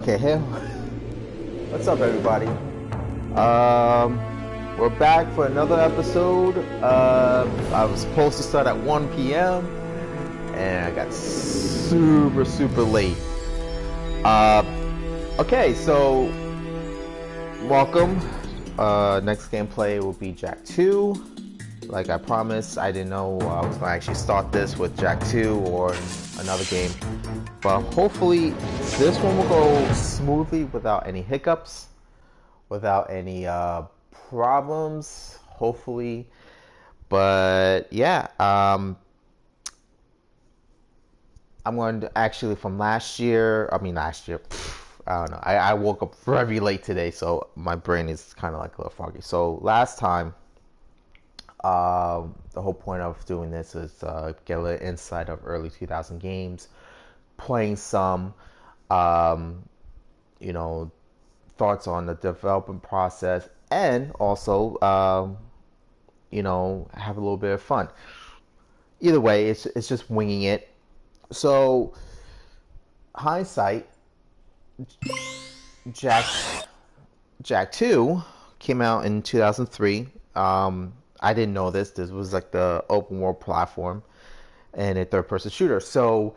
Okay, hey, what's up, everybody? We're back for another episode. I was supposed to start at 1 p.m. and I got super late. Uh, okay, so welcome. Next gameplay will be JAK 2. Like I promised, I didn't know I was going to actually start this with JAK 2 or another game. But hopefully this one will go smoothly without any hiccups, without any problems, hopefully. But yeah, I'm going to actually from last year, I don't know. I woke up very late today, so my brain is kind of like a little foggy. So last time, the whole point of doing this is get a little insight of early 2000 games, playing some, um, you know, thoughts on the development process, and also, have a little bit of fun. Either way, it's just winging it. So, hindsight, JAK JAK 2 came out in 2003. I didn't know this. This was like the open world platform and a third person shooter. So,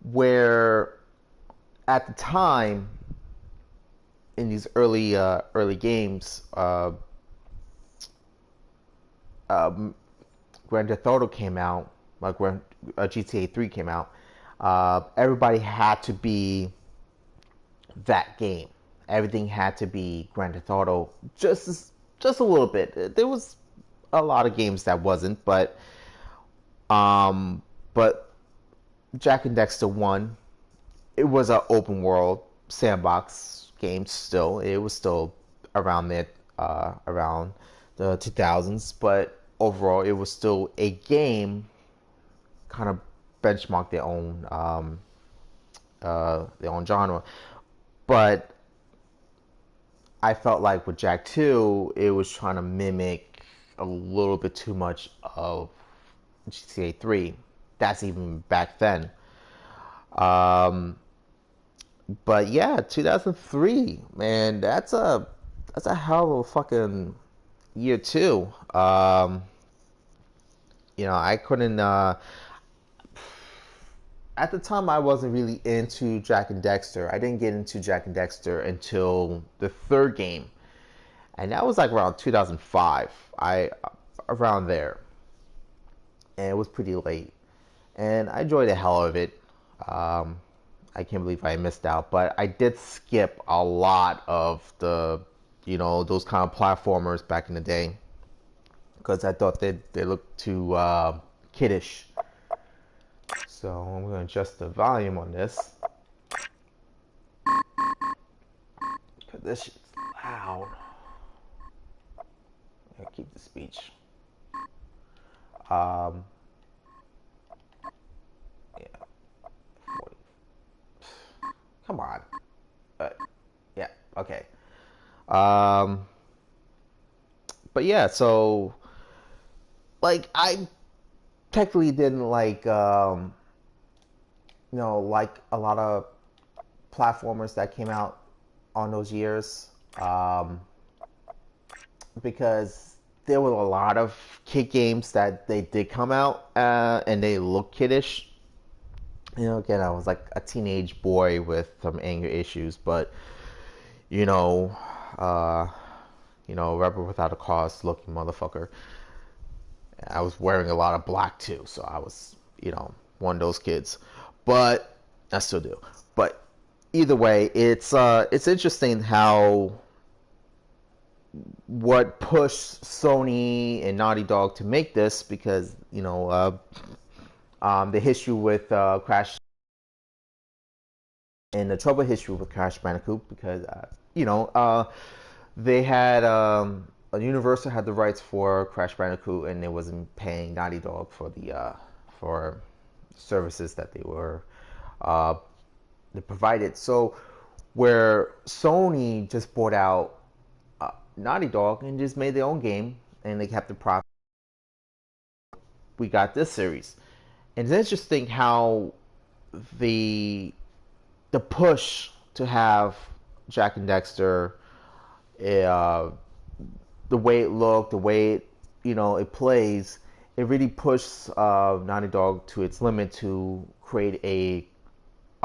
where at the time in these early games, um, Grand Theft Auto came out, like when GTA 3 came out, everybody had to be that game. Everything had to be Grand Theft Auto, just a little bit. There was a lot of games that wasn't, um, but Jack and Dexter 1, it was an open world sandbox game. Still, it was still around there, around the 2000s, but overall, it was still a game kind of benchmark their own genre. But I felt like with JAK 2, it was trying to mimic a little bit too much of GTA 3. That's even back then. Um, but yeah, 2003, man, that's a hell of a fucking year too. I couldn't. At the time, I wasn't really into Jack and Dexter. I didn't get into Jack and Dexter until the third game, and that was like around 2005. Around there, and it was pretty late, and I enjoyed the hell of it. Um, I can't believe I missed out, but I did skip a lot of those kind of platformers back in the day because I thought they looked too kiddish. So I'm going to adjust the volume on this because this shit's loud. I keep the speech. Um, yeah, 40. Come on. Yeah, okay. Um, but yeah, so like I technically didn't like a lot of platformers that came out on those years, because there were a lot of kid games that they did come out, and they look kiddish. Again, I was like a teenage boy with some anger issues, but you know, uh, rebel without a cause looking motherfucker. I was wearing a lot of black too, so I was, one of those kids. But I still do. But either way, it's interesting how what pushed Sony and Naughty Dog to make this, because the history with Crash and the trouble history with Crash Bandicoot, because they had Universal had the rights for Crash Bandicoot, and they wasn't paying Naughty Dog for the for services that uh, they provided. So where Sony just bought out Naughty Dog and just made their own game, and they kept the profit. We got this series, and it's interesting how the the push to have Jak and Dexter, the way it looked, the way it, it plays, it really pushed Naughty Dog to its limit to create a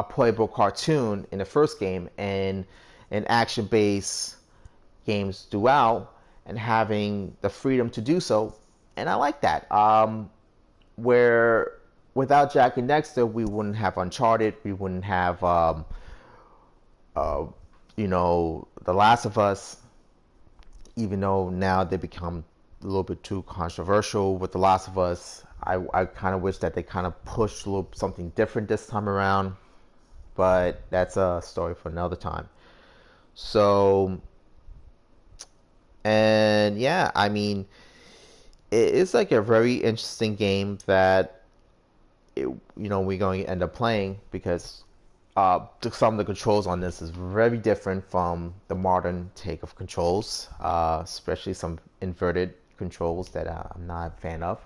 playable cartoon in the first game and an action-based games throughout, and having the freedom to do so. And I like that. Where without Jak and Dexter, we wouldn't have Uncharted, we wouldn't have The Last of Us, even though now they become a little bit too controversial with The Last of Us. I kind of wish that they kind of pushed a little something different this time around, but that's a story for another time. So, and yeah, I mean, it's like a very interesting game that we're going to end up playing, because some of the controls on this is very different from the modern take of controls, especially some inverted controls that I'm not a fan of.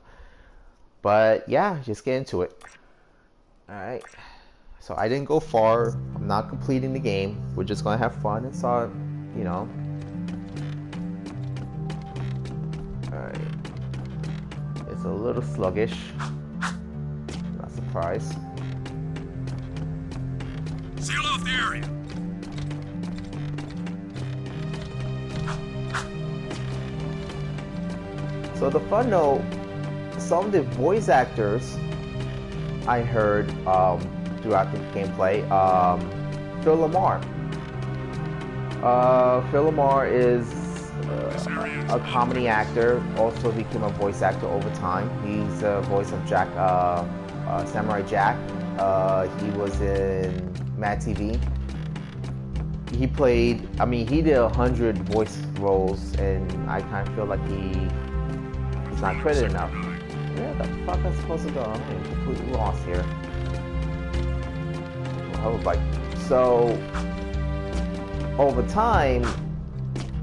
But yeah, just get into it. Alright, so I didn't go far. I'm not completing the game. We're just gonna have fun and start, Alright, it's a little sluggish, not surprised. Seal off the area. So the fun note, some of the voice actors I heard throughout the gameplay, Phil LaMarr. Phil LaMarr is a comedy actor, also became a voice actor over time. He's the voice of Jak, Samurai Jack. He was in Mad TV. He played, he did 100 voice roles, and I kind of feel like he's not credited enough. Where the fuck am I supposed to go? I'm completely lost here. Hoverbike. So, over time,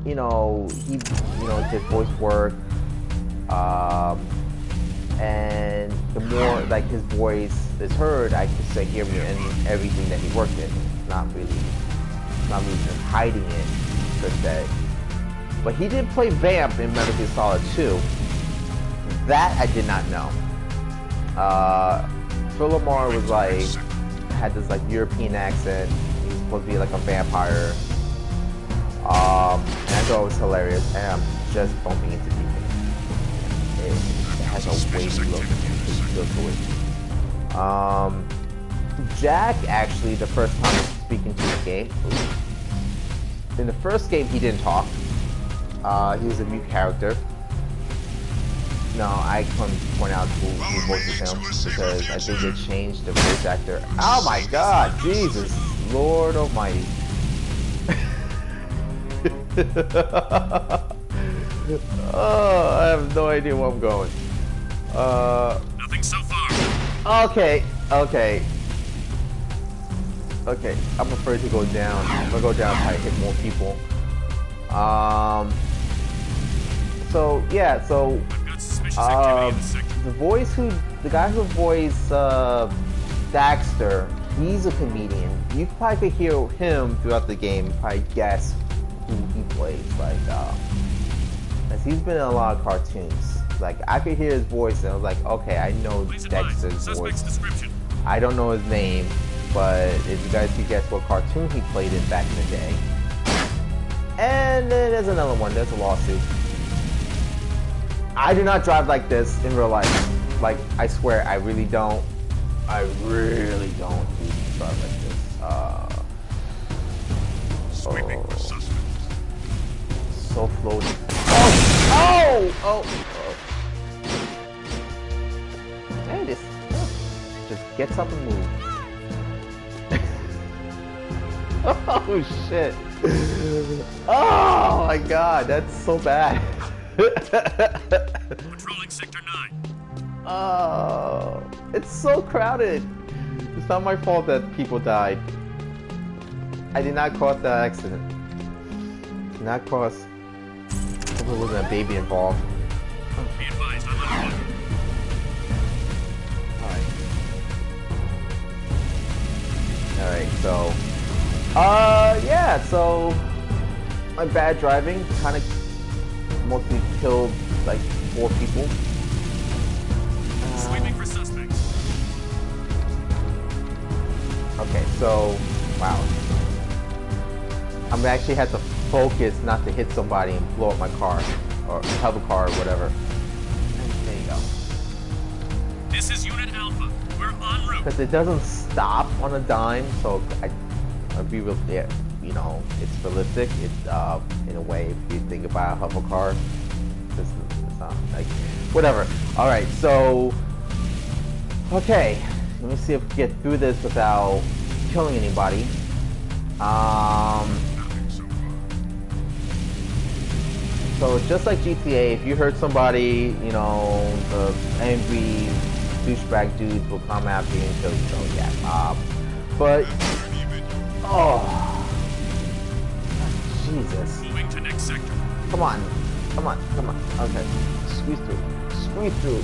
he did voice work, and the more like his voice is heard, I can say hear me in everything that he worked in. Not really just hiding it per se. But he did play Vamp in Metal Gear Solid 2. That I did not know. Phil LaMarr was had this European accent. He was supposed to be like a vampire. And I thought it was hilarious. And I'm just bumping into people. It has a wavy look to it. Jak, actually, the first time speaking to the game. In the first game, he didn't talk. He was a mute character. No, I couldn't point out who voices him, because I think they changed the voice actor. Oh my god, Jesus, Lord Almighty. Oh, I have no idea where I'm going. Nothing so far. Okay. I'm afraid to go down. I'm gonna go down and try to hit more people. The guy who voiced Daxter, he's a comedian. You probably could hear him throughout the game. Probably guess who he plays. As he's been in a lot of cartoons. I could hear his voice, and I was like, okay, I know Dexter's voice. I don't know his name, but if you guys could guess what cartoon he played in back in the day. And then there's another one. There's a lawsuit. I do not drive like this in real life. I swear, I really don't. I really don't drive like this. Sweeping for suspects. So floaty. Oh! Hey, this just gets up and moves. Oh shit! Oh my god, that's so bad. Patrolling Sector 9. Oh, it's so crowded. It's not my fault that people died. I did not cause the accident. Did not cause. There wasn't a baby involved. Be advised, I'm on foot. Alright, so Yeah, so my bad driving kind of mostly killed like 4 people. Sweeping for suspects. Okay, so wow. I'm actually had to focus not to hit somebody and blow up my car or have a car or whatever. There you go. This is Unit Alpha. We're en route. Because it doesn't stop on a dime, so I'd be real. Yeah, you know, it's realistic. It's in a way, if you think about a hover car, it's not like whatever. All right, so okay, let me see if we can get through this without killing anybody. So just like GTA, if you hurt somebody, you know, the angry douchebag dudes will come after you and kill you. So yeah, but oh, Jesus! Moving to next sector. Come on, come on, come on. Okay, squeeze through, squeeze through.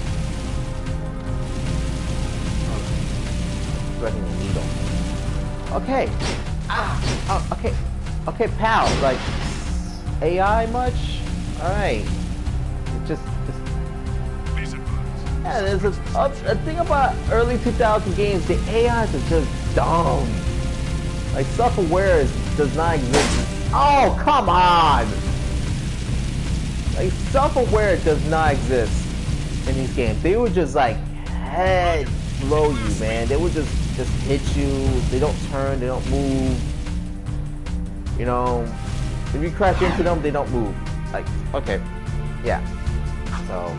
Okay, threading a needle. Okay. Oh, okay. Okay, pal. Like, AI much? Alright. Just... Yeah, there's a thing about early 2000 games, the AIs are just dumb. Like, self-aware does not exist. Oh, come on! Like, self-aware does not exist in these games. They would just, like, head blow you, man. They would just hit you. They don't turn, they don't move. You know, if you crash into them, they don't move. Like, okay, yeah. So,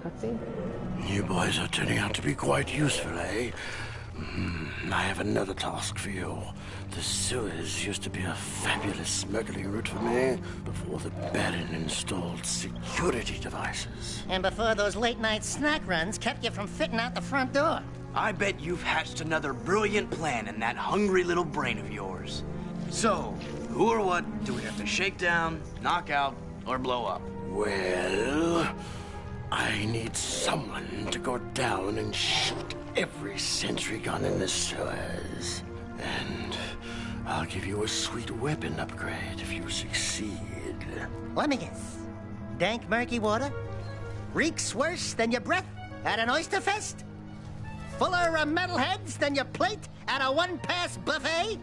cutscene. You boys are turning out to be quite useful, eh? I have another task for you. The sewers used to be a fabulous smuggling route for me before the Baron installed security devices. And before those late-night snack runs kept you from fitting out the front door. I bet you've hatched another brilliant plan in that hungry little brain of yours. So, who or what do we have to shake down, knock out, or blow up? Well, I need someone to go down and shoot every sentry gun in the sewers. And I'll give you a sweet weapon upgrade if you succeed. Let me guess. Dank murky water? Reeks worse than your breath at an oyster fest? Fuller of metalheads than your plate at a one-pass buffet?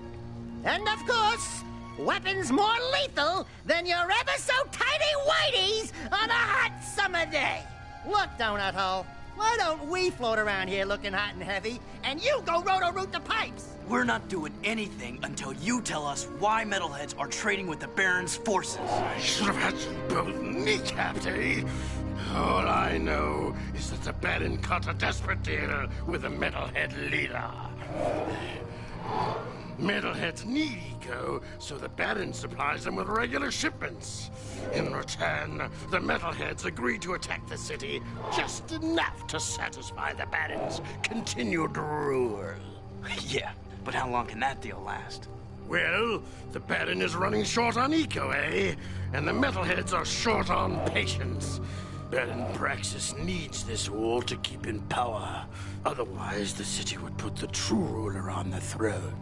And of course, weapons more lethal than your ever-so-tiny whiteys on a hot summer day. Look, Donut Hole, why don't we float around here looking hot and heavy, and you go roto-root the pipes? We're not doing anything until you tell us why metalheads are trading with the Baron's forces. I should have had you both kneecapped, eh? All I know is that the Baron cut a desperate deal with the metalhead leader. Metalheads need eco, so the Baron supplies them with regular shipments. In return, the Metalheads agree to attack the city just enough to satisfy the Baron's continued rule. Yeah, but how long can that deal last? Well, the Baron is running short on eco, eh? And the Metalheads are short on patience. Baron Praxis needs this wall to keep in power. Otherwise, the city would put the true ruler on the throne,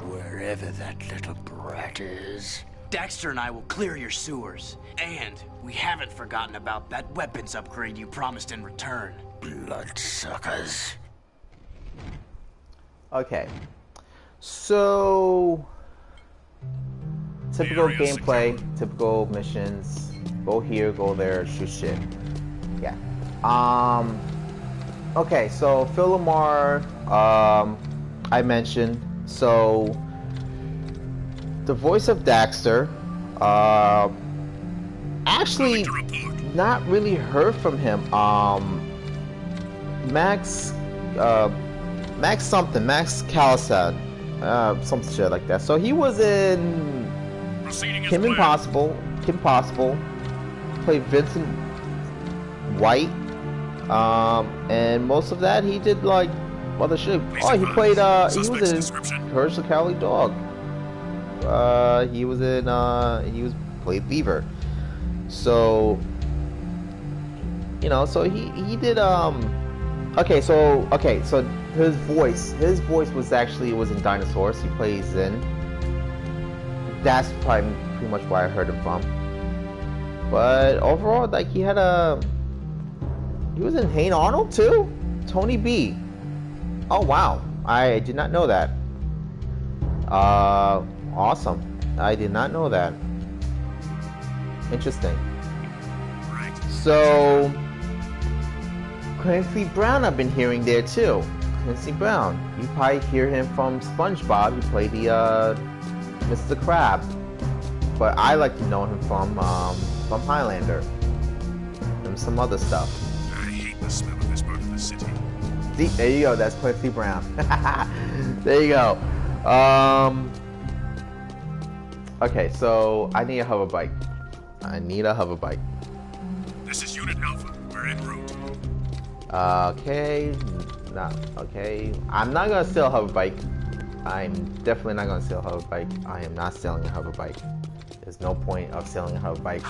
wherever that little brat is. Daxter and I will clear your sewers. And we haven't forgotten about that weapons upgrade you promised in return. Bloodsuckers. Okay. So... typical gameplay, typical missions. Go here, go there, shoot shit. Yeah. Okay, so Phil Lamar, I mentioned. So the voice of Daxter, actually not really heard from him. Max Calasad, some shit like that. So he was in Kim Possible, played Vincent White, and most of that he did like other shit. Oh, he played he was in Courage the Cowardly Dog. He played Beaver. So you know, so he did okay, so his voice was actually, it was in Dinosaurs. He plays in. That's probably pretty much where I heard him from. But overall, like he was in Hey Arnold too. Tony B. Oh wow, I did not know that. Awesome. I did not know that. Interesting. So Clancy Brown, I've been hearing there too. Clancy Brown. You probably hear him from SpongeBob. He played the Mr. Crab. But I like to know him from Highlander and some other stuff. I hate the smell of this part of the city. See, there you go. That's Clancy Brown. There you go. Okay, so I need a hover bike. This is Unit Alpha. We're en route. Okay. No. Okay. I'm not gonna sell a hover bike. I'm definitely not gonna sell a hover bike. I am not selling a hover bike. There's no point of selling a hover bike.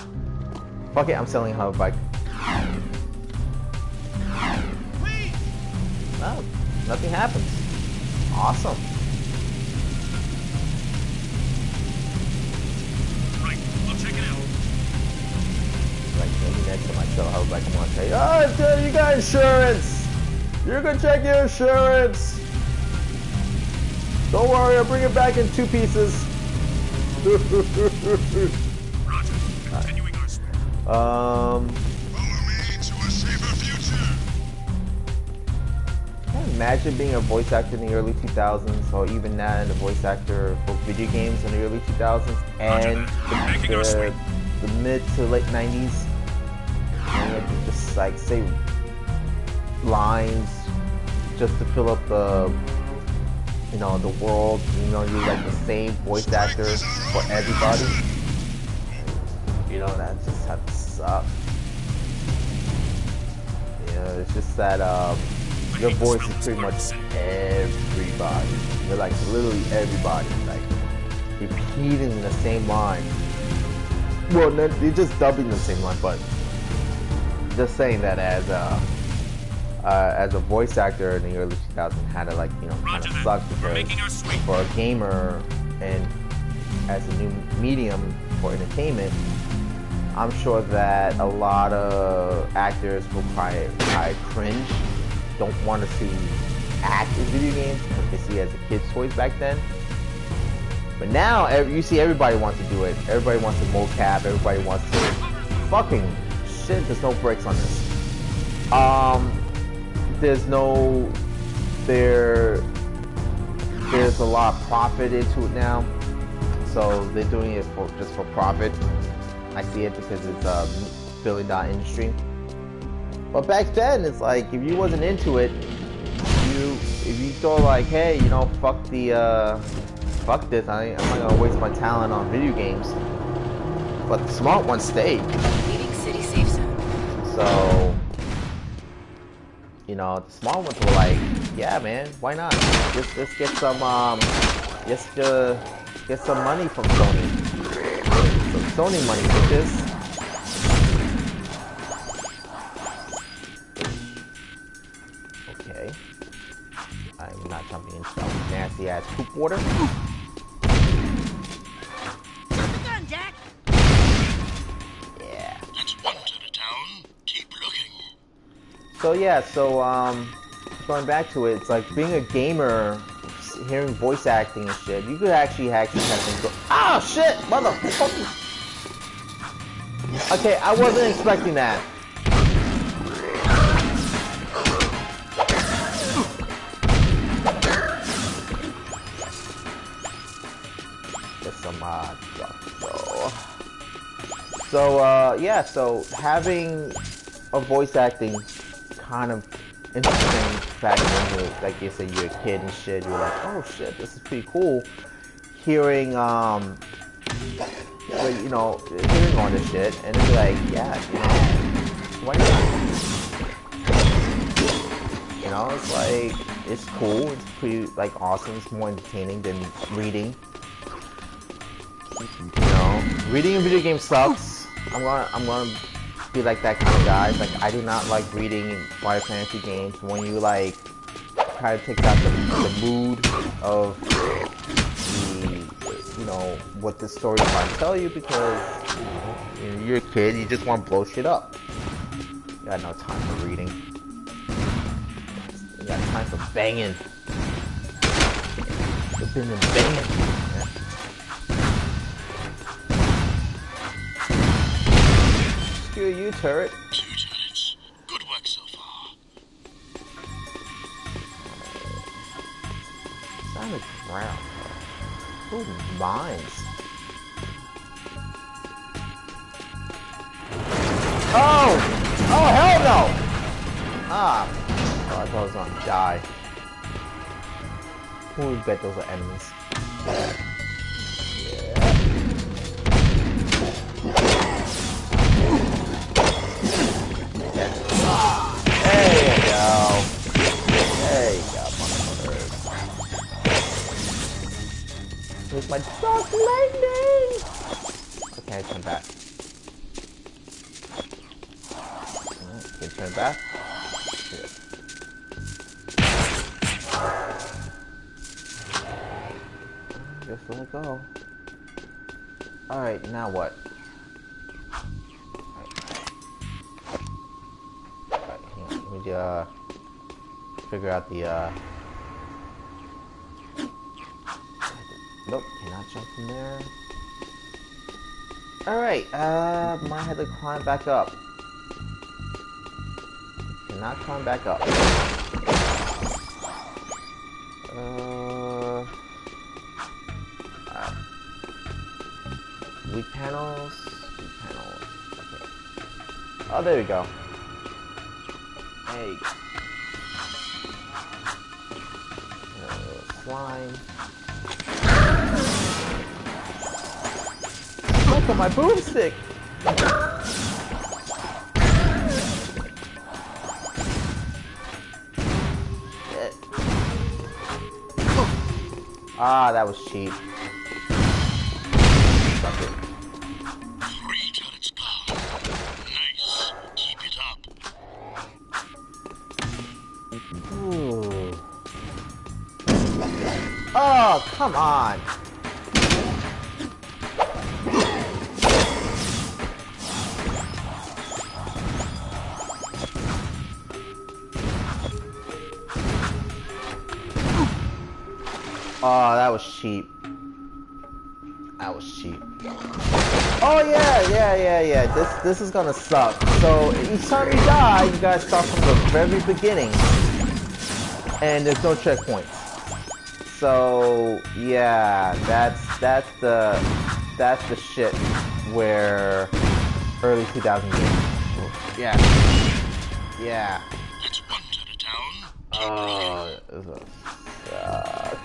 Fuck it, I'm selling a hover bike. Oh, nothing happens. Awesome. Right, I'll check it out. Like maybe next time I sell a hover bike, I'm gonna say, oh, dude, you got insurance. You can check your insurance. Don't worry, I'll bring it back in 2 pieces. Roger. Continuing our sweep. Follow me to a safer future. Can you imagine being a voice actor in the early 2000s, or even now in a voice actor for video games in the early 2000s, and the mid to late 90s, and you could just like say lines just to fill up the, you know, the world. You know, you're like the same voice actor for everybody. You know, that just had to suck. You know, it's just that your voice is pretty much everybody. You're like literally everybody, like repeating the same line. Well, you're just dubbing the same line, but just saying that as a voice actor in the early 2000s had to, like, you know, kind of suck, because for a gamer and as a new medium for entertainment, I'm sure that a lot of actors will probably cringe, don't want to see act in video games because they see it as a kid's toys back then. But now you see everybody wants to do it. Everybody wants to mocap. Everybody wants to fucking shit. There's no brakes on this. There's a lot of profit into it now, so they're doing it just for profit. I see it because it's a $1 billion industry. But back then, it's like if you wasn't into it, if you thought like, hey, you know, fuck this, I'm not gonna waste my talent on video games. But the smart ones stayed. Leaving city safe zone. So, you know, the smart ones were like, yeah, man, why not? Let's get some, get some money from Sony. Some Sony money, bitches. Okay. I'm not jumping into that nasty ass poop water. Drop the gun, Jack. Yeah. That's one to the town. Keep looking. So yeah, going back to it, it's like being a gamer, hearing voice acting and shit, you could actually have things go, oh shit, motherfucker! Okay, I wasn't expecting that. Get some yeah, so having a voice acting kind of interesting fact when you, like you said, you're a kid and shit, you're like, oh shit, this is pretty cool. Hearing, hearing all this shit, and then be like, yeah, you know, why not? You know, it's like, it's cool, it's pretty, like, awesome, it's more entertaining than reading. You know, reading in video games sucks. I'm gonna be like that kind of guy. Like, I do not like reading Final Fantasy games when you like kind of takes out the mood of the, you know, what this story is trying to tell you, because you know, you're a kid, you just want to blow shit up. You got no time for reading. You got time for banging. You've been banging. Screw you, turret. 2 turrets. Good work so far. It's on the ground. Ooh, mines. Oh! Oh, hell no! Ah. Oh, I thought I was gonna die. Who would bet those are enemies? There you go. There you go, motherfuckers. Here's my dark lightning! Okay, turn back. Okay, turn back. Shit. Just let it go. Alright, now what? Let me figure out the nope, cannot jump from there. Alright, might have to climb back up. Cannot climb back up. Weak panels. Okay. Oh, there we go. There you go. Slime. Look at my boomstick! Ah, that was cheap. Suck it. 3 turrets gone. Nice. Keep it up. Ooh. Oh, come on! Oh, that was cheap. That was cheap. Oh yeah. This is gonna suck. So each time you die, you guys start from the very beginning, and there's no checkpoints. So yeah, that's the shit where early 2000 games. Yeah. It's 1 turret down. Oh, this will suck.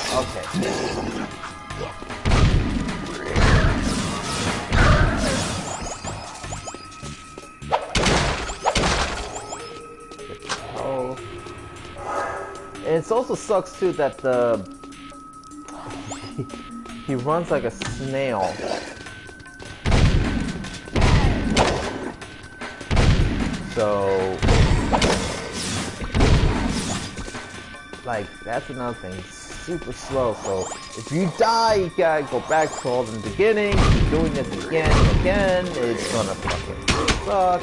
Okay. Oh. And it also sucks too that he runs like a snail. So like that's another thing. Super slow, so if you die, you gotta go back to all the beginning, keep doing this again and again, it's gonna fucking suck.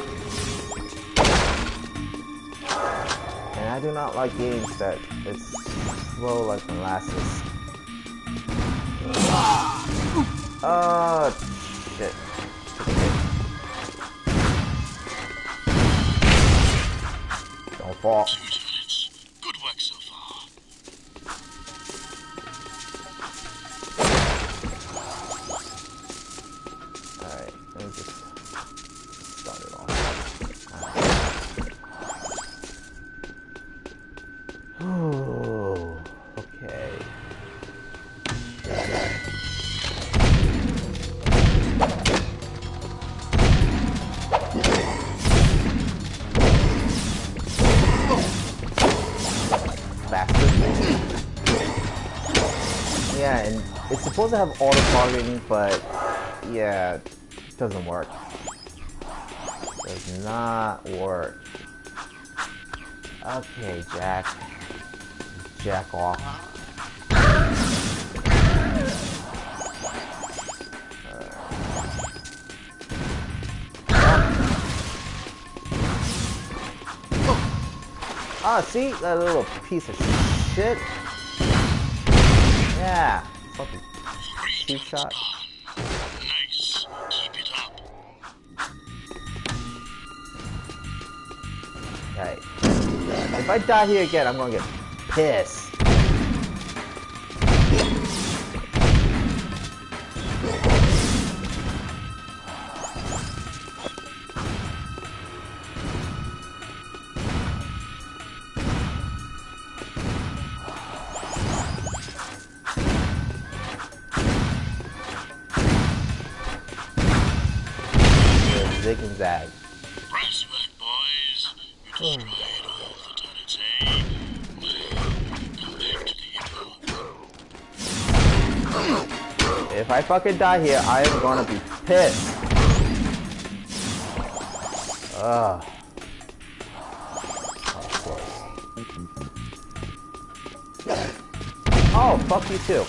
And I do not like games that it's slow like molasses. Oh, shit. Don't fall. 2 turrets. Good work so far. Alright, let me just start it off. Oh, okay. Bastard. Yeah, and it's supposed to have auto targeting, but yeah, Doesn't work. Does not work. Okay, Jack. Jack off. Ah, see? That little piece of shit. Yeah. Fucking two-shot. Nice. Keep it up. Right. If I die here again, I'm gonna get pissed. Zig and zag. Press work, boys. You destroyed all the turrets, eh? Well, come back to the depot. If I fucking die here, I am gonna be pissed. Ugh. Oh, fuck you too.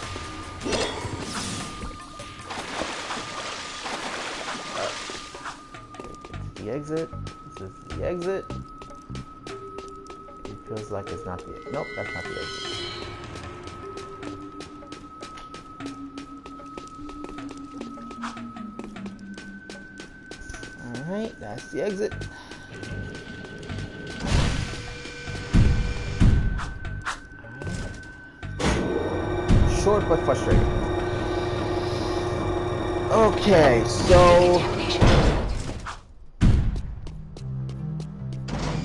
The exit. Is this the exit? It feels like it's not the. Nope, that's not the exit. Alright, that's the exit. Short but frustrating. Okay, so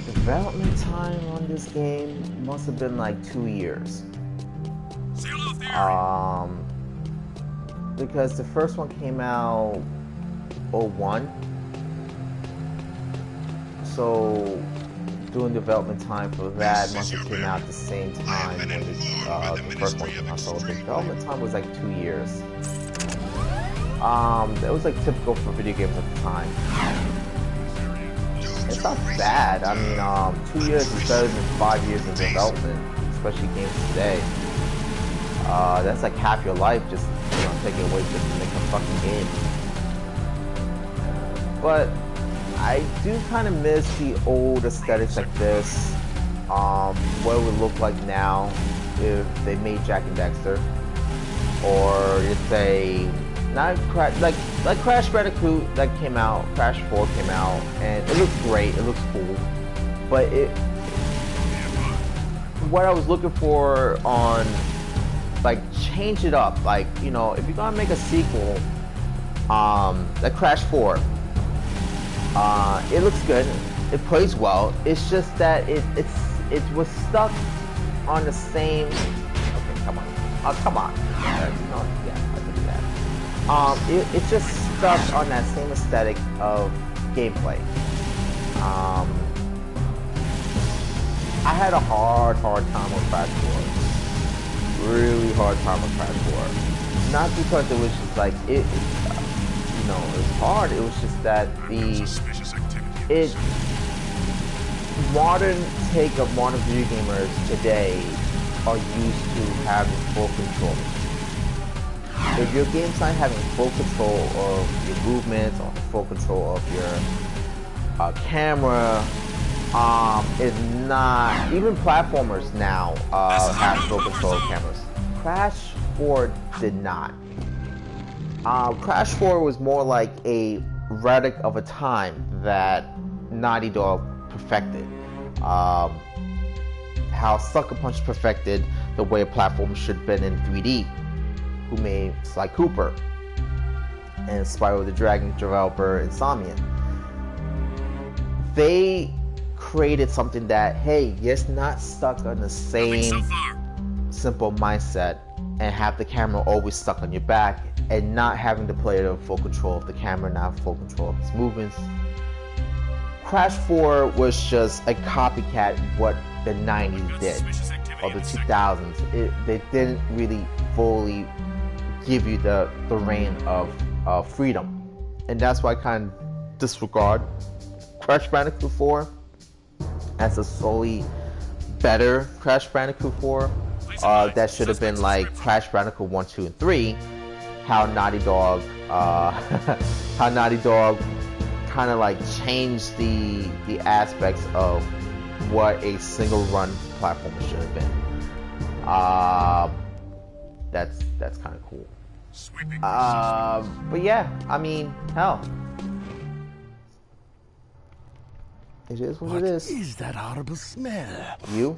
development time on this game must have been like 2 years. Sail off there. Because the first one came out 01. So doing development time for that must have came out at the same time when the first one came out. So the development time was like 2 years. That was like typical for video games at the time. It's not bad. I mean, 2 years is better than 5 years of development, especially games today. That's like half your life just taking away just to make a fucking game. But I do kind of miss the old aesthetics like this. What it would look like now if they made Jak and Daxter, or if they not Crash like Crash Bandicoot that came out, Crash 4 came out, and it looks great. It looks cool, but what I was looking for on like change it up. Like if you're gonna make a sequel, like Crash 4. It looks good. It plays well. It's just that it was stuck on the same. Okay, come on. Oh, come on. Yeah, I can do that. It's just stuck on that same aesthetic of gameplay. I had a hard time with Crash 4. Really hard time with Crash 4. Not because it was just like it was hard. It was just that modern take of modern video gamers today are used to having full control. If your game's not having full control of your movements or full control of your camera, is not even platformers now have full control of cameras. Crash 4 did not. Crash 4 was more like a relic of a time that Naughty Dog perfected. How Sucker Punch perfected the way a platform should have been in 3D. Who made Sly Cooper and Spyro the Dragon developer Insomniac. They created something that, hey, you're not stuck on the same simple mindset and have the camera always stuck on your back and not having the player in full control of the camera, not full control of his movements. Crash 4 was just a copycat of what the 90s did, or the 2000s. They didn't really fully give you the reign of freedom and that's why I kind of disregard Crash Bandicoot 4 as a solely better Crash Bandicoot 4. That should have been like Crash Bandicoot 1, 2, and 3. How Naughty Dog, kind of like changed the aspects of what a single run platformer should have been. That's kind of cool. But yeah, I mean, hell, it is what it is. What is that horrible smell? You?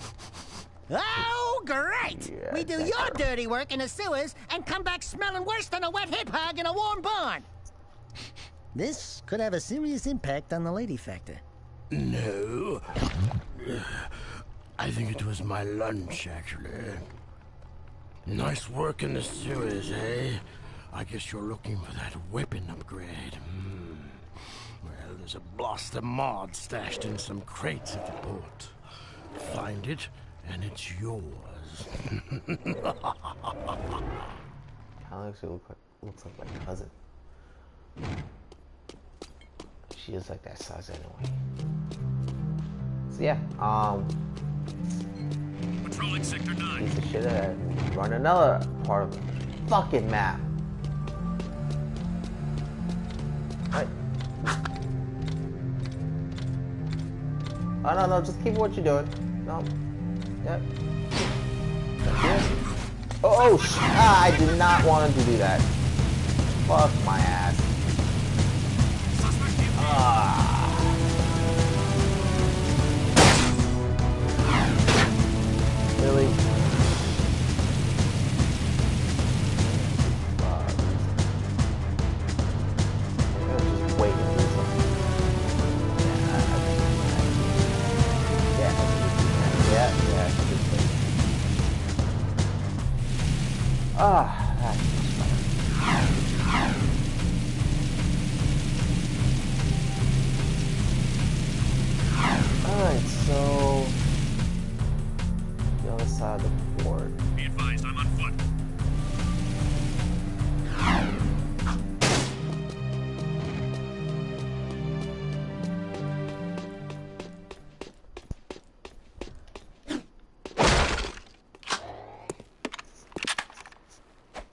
Oh, great! Yeah, We do your dirty work in the sewers and come back smelling worse than a wet hip hog in a warm barn. This could have a serious impact on the lady factor. No. I think it was my lunch, actually. Nice work in the sewers, eh? I guess you're looking for that weapon upgrade. Well, there's a blaster mod stashed in some crates at the port. Find it, and it's yours. Alex looks like my cousin. She is like that size anyway. So yeah, Patrolling Sector 9. piece of shit that run another part of the fucking map. Right. Oh no, just keep what you're doing. No. Yep. Oh, I did not want to do that. Fuck my ass. Really? Just wait and do something. Yeah. Just wait. That's alright, so the other side of the board. Be advised, I'm on foot.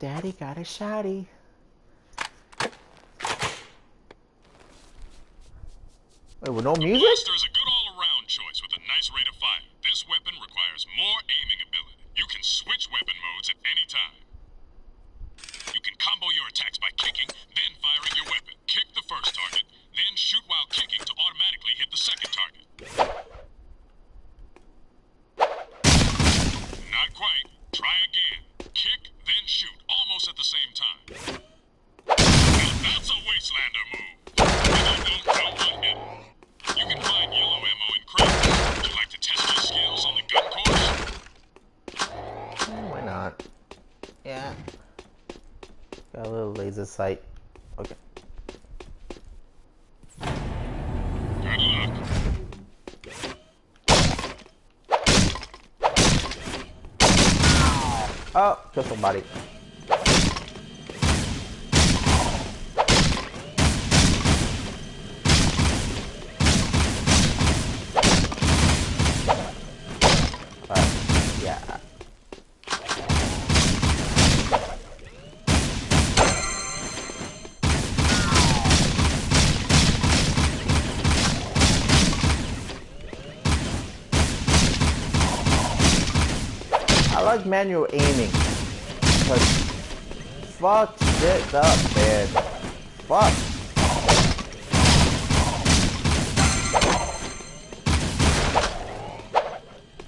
Daddy got a shotty. Wait, with no music? Blaster is a good all-around choice with a nice rate of fire. This weapon requires more aiming ability. You can switch weapon modes at any time. You can combo your attacks by kicking, then firing your weapon. Kick the first target, then shoot while kicking to automatically hit the second target. Not quite. Try again. Kick, then shoot, almost at the same time. Now that's a Wastelander move. Don't hit it. You can find yellow ammo in crates. Would you like to test your skills on the gun course? Why not? Yeah. Got a little laser sight. Okay. Good luck. Oh, kill somebody. Yeah. I like manual aiming. Because fuck shit up, man. Fuck.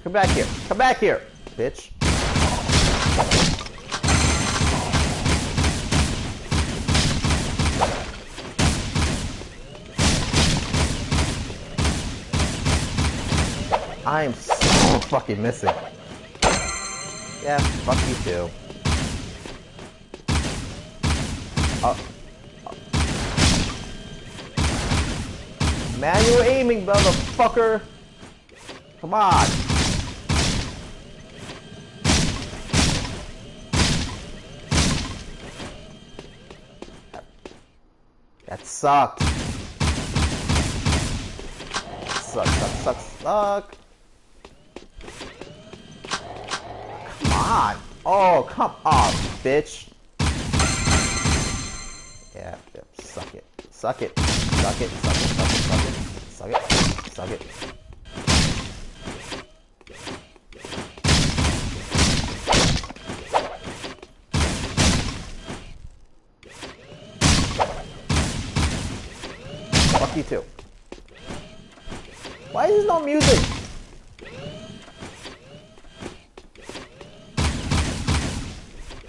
Come back here. Come back here, bitch. I am so fucking missing. Yeah, fuck you too. Manual aiming, motherfucker. Come on. That sucked. Suck. Come on. Oh, come on, bitch. Yeah, suck it. Suck it. Fuck you too. Why is there no music?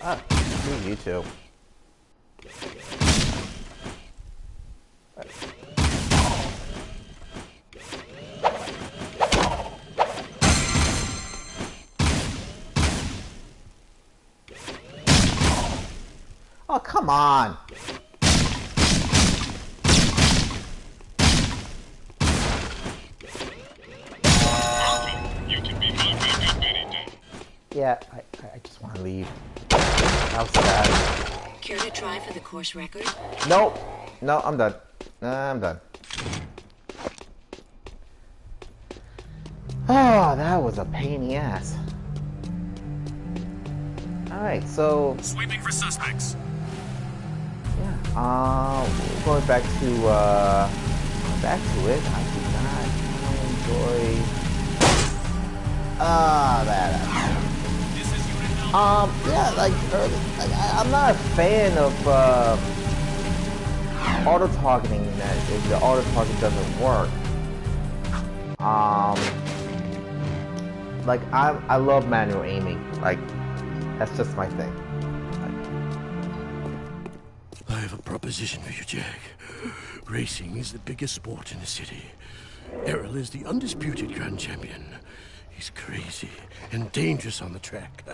Ah, you too. Oh, come on. You can be my backup any day. Yeah, I just want to leave. How sad. Care to try for the course record? Nope. No, I'm done. I'm done. Oh, that was a pain in the ass. Alright, so Sweeping for suspects. yeah, going back to it. I did not enjoy that. This is Unit Alpha. Yeah, like early, I'm not a fan of auto targeting. That if the auto target doesn't work, like I love manual aiming. Like that's just my thing. I have a proposition for you, Jack. Racing is the biggest sport in the city. Errol is the undisputed grand champion. He's crazy and dangerous on the track.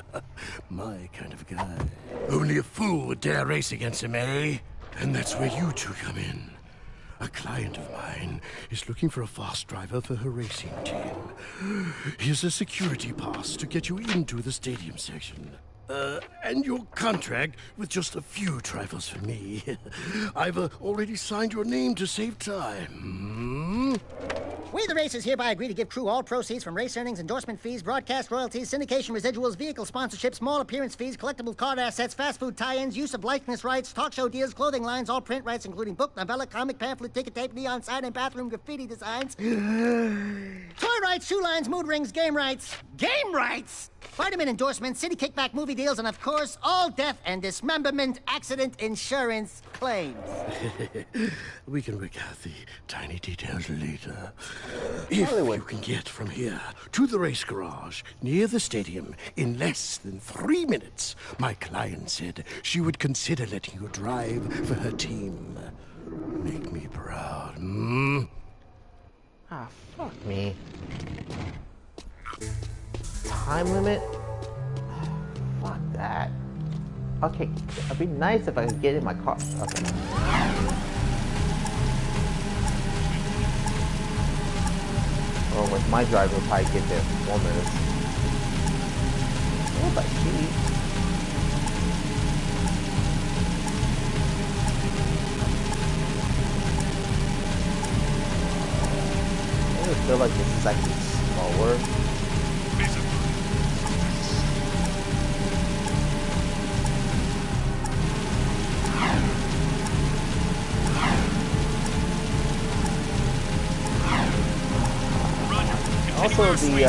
My kind of guy. Only a fool would dare race against him, eh? And that's where you two come in. A client of mine is looking for a fast driver for her racing team. Here's a security pass to get you into the stadium section. And your contract with just a few trifles for me. I've already signed your name to save time. We, the racers, hereby agree to give crew all proceeds from race earnings, endorsement fees, broadcast royalties, syndication residuals, vehicle sponsorships, small appearance fees, collectible card assets, fast food tie-ins, use of likeness rights, talk show deals, clothing lines, all print rights, including book, novella, comic, pamphlet, ticket tape, neon sign, and bathroom graffiti designs. Toy rights, shoe lines, mood rings, game rights. Game rights! Vitamin endorsements, city kickback movie deals, and of course, all death and dismemberment accident insurance claims. We can work out the tiny details later. If you can get from here to the race garage near the stadium in less than 3 minutes, my client said she would consider letting you drive for her team. Make me proud, hmm? Ah, fuck me. Time limit? Fuck that. Okay, it'd be nice if I could get in my car. Okay. Well, with my driver, we'll probably get there in 4 minutes. What about cheap? I just feel like this is actually slower. Also, the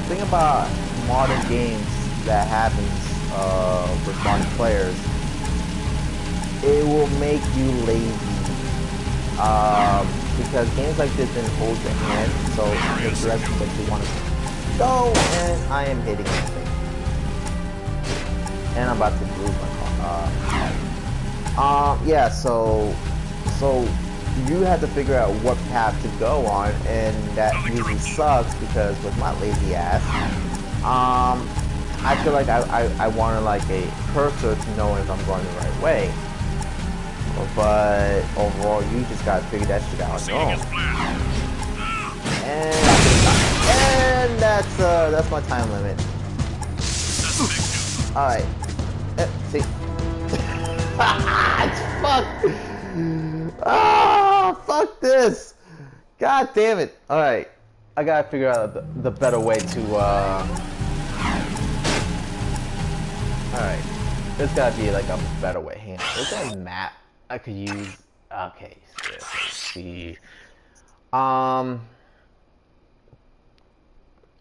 thing about modern games that happens with modern players, it will make you lazy. Because games like this didn't hold your hand, so the direction that you want to go, and I am hitting anything. And I'm about to lose my car. Yeah, so you have to figure out what path to go on, and that usually sucks because with my lazy ass, I feel like I wanted like a cursor to know if I'm going the right way. But overall, you just gotta figure that shit out on your own. And that's my time limit. All right. See. It's fucked. Ah, fuck this. God damn it. All right, I gotta figure out the better way to. All right, there's gotta be like a better way. Hang on. Is there a map I could use? Okay, so let's see.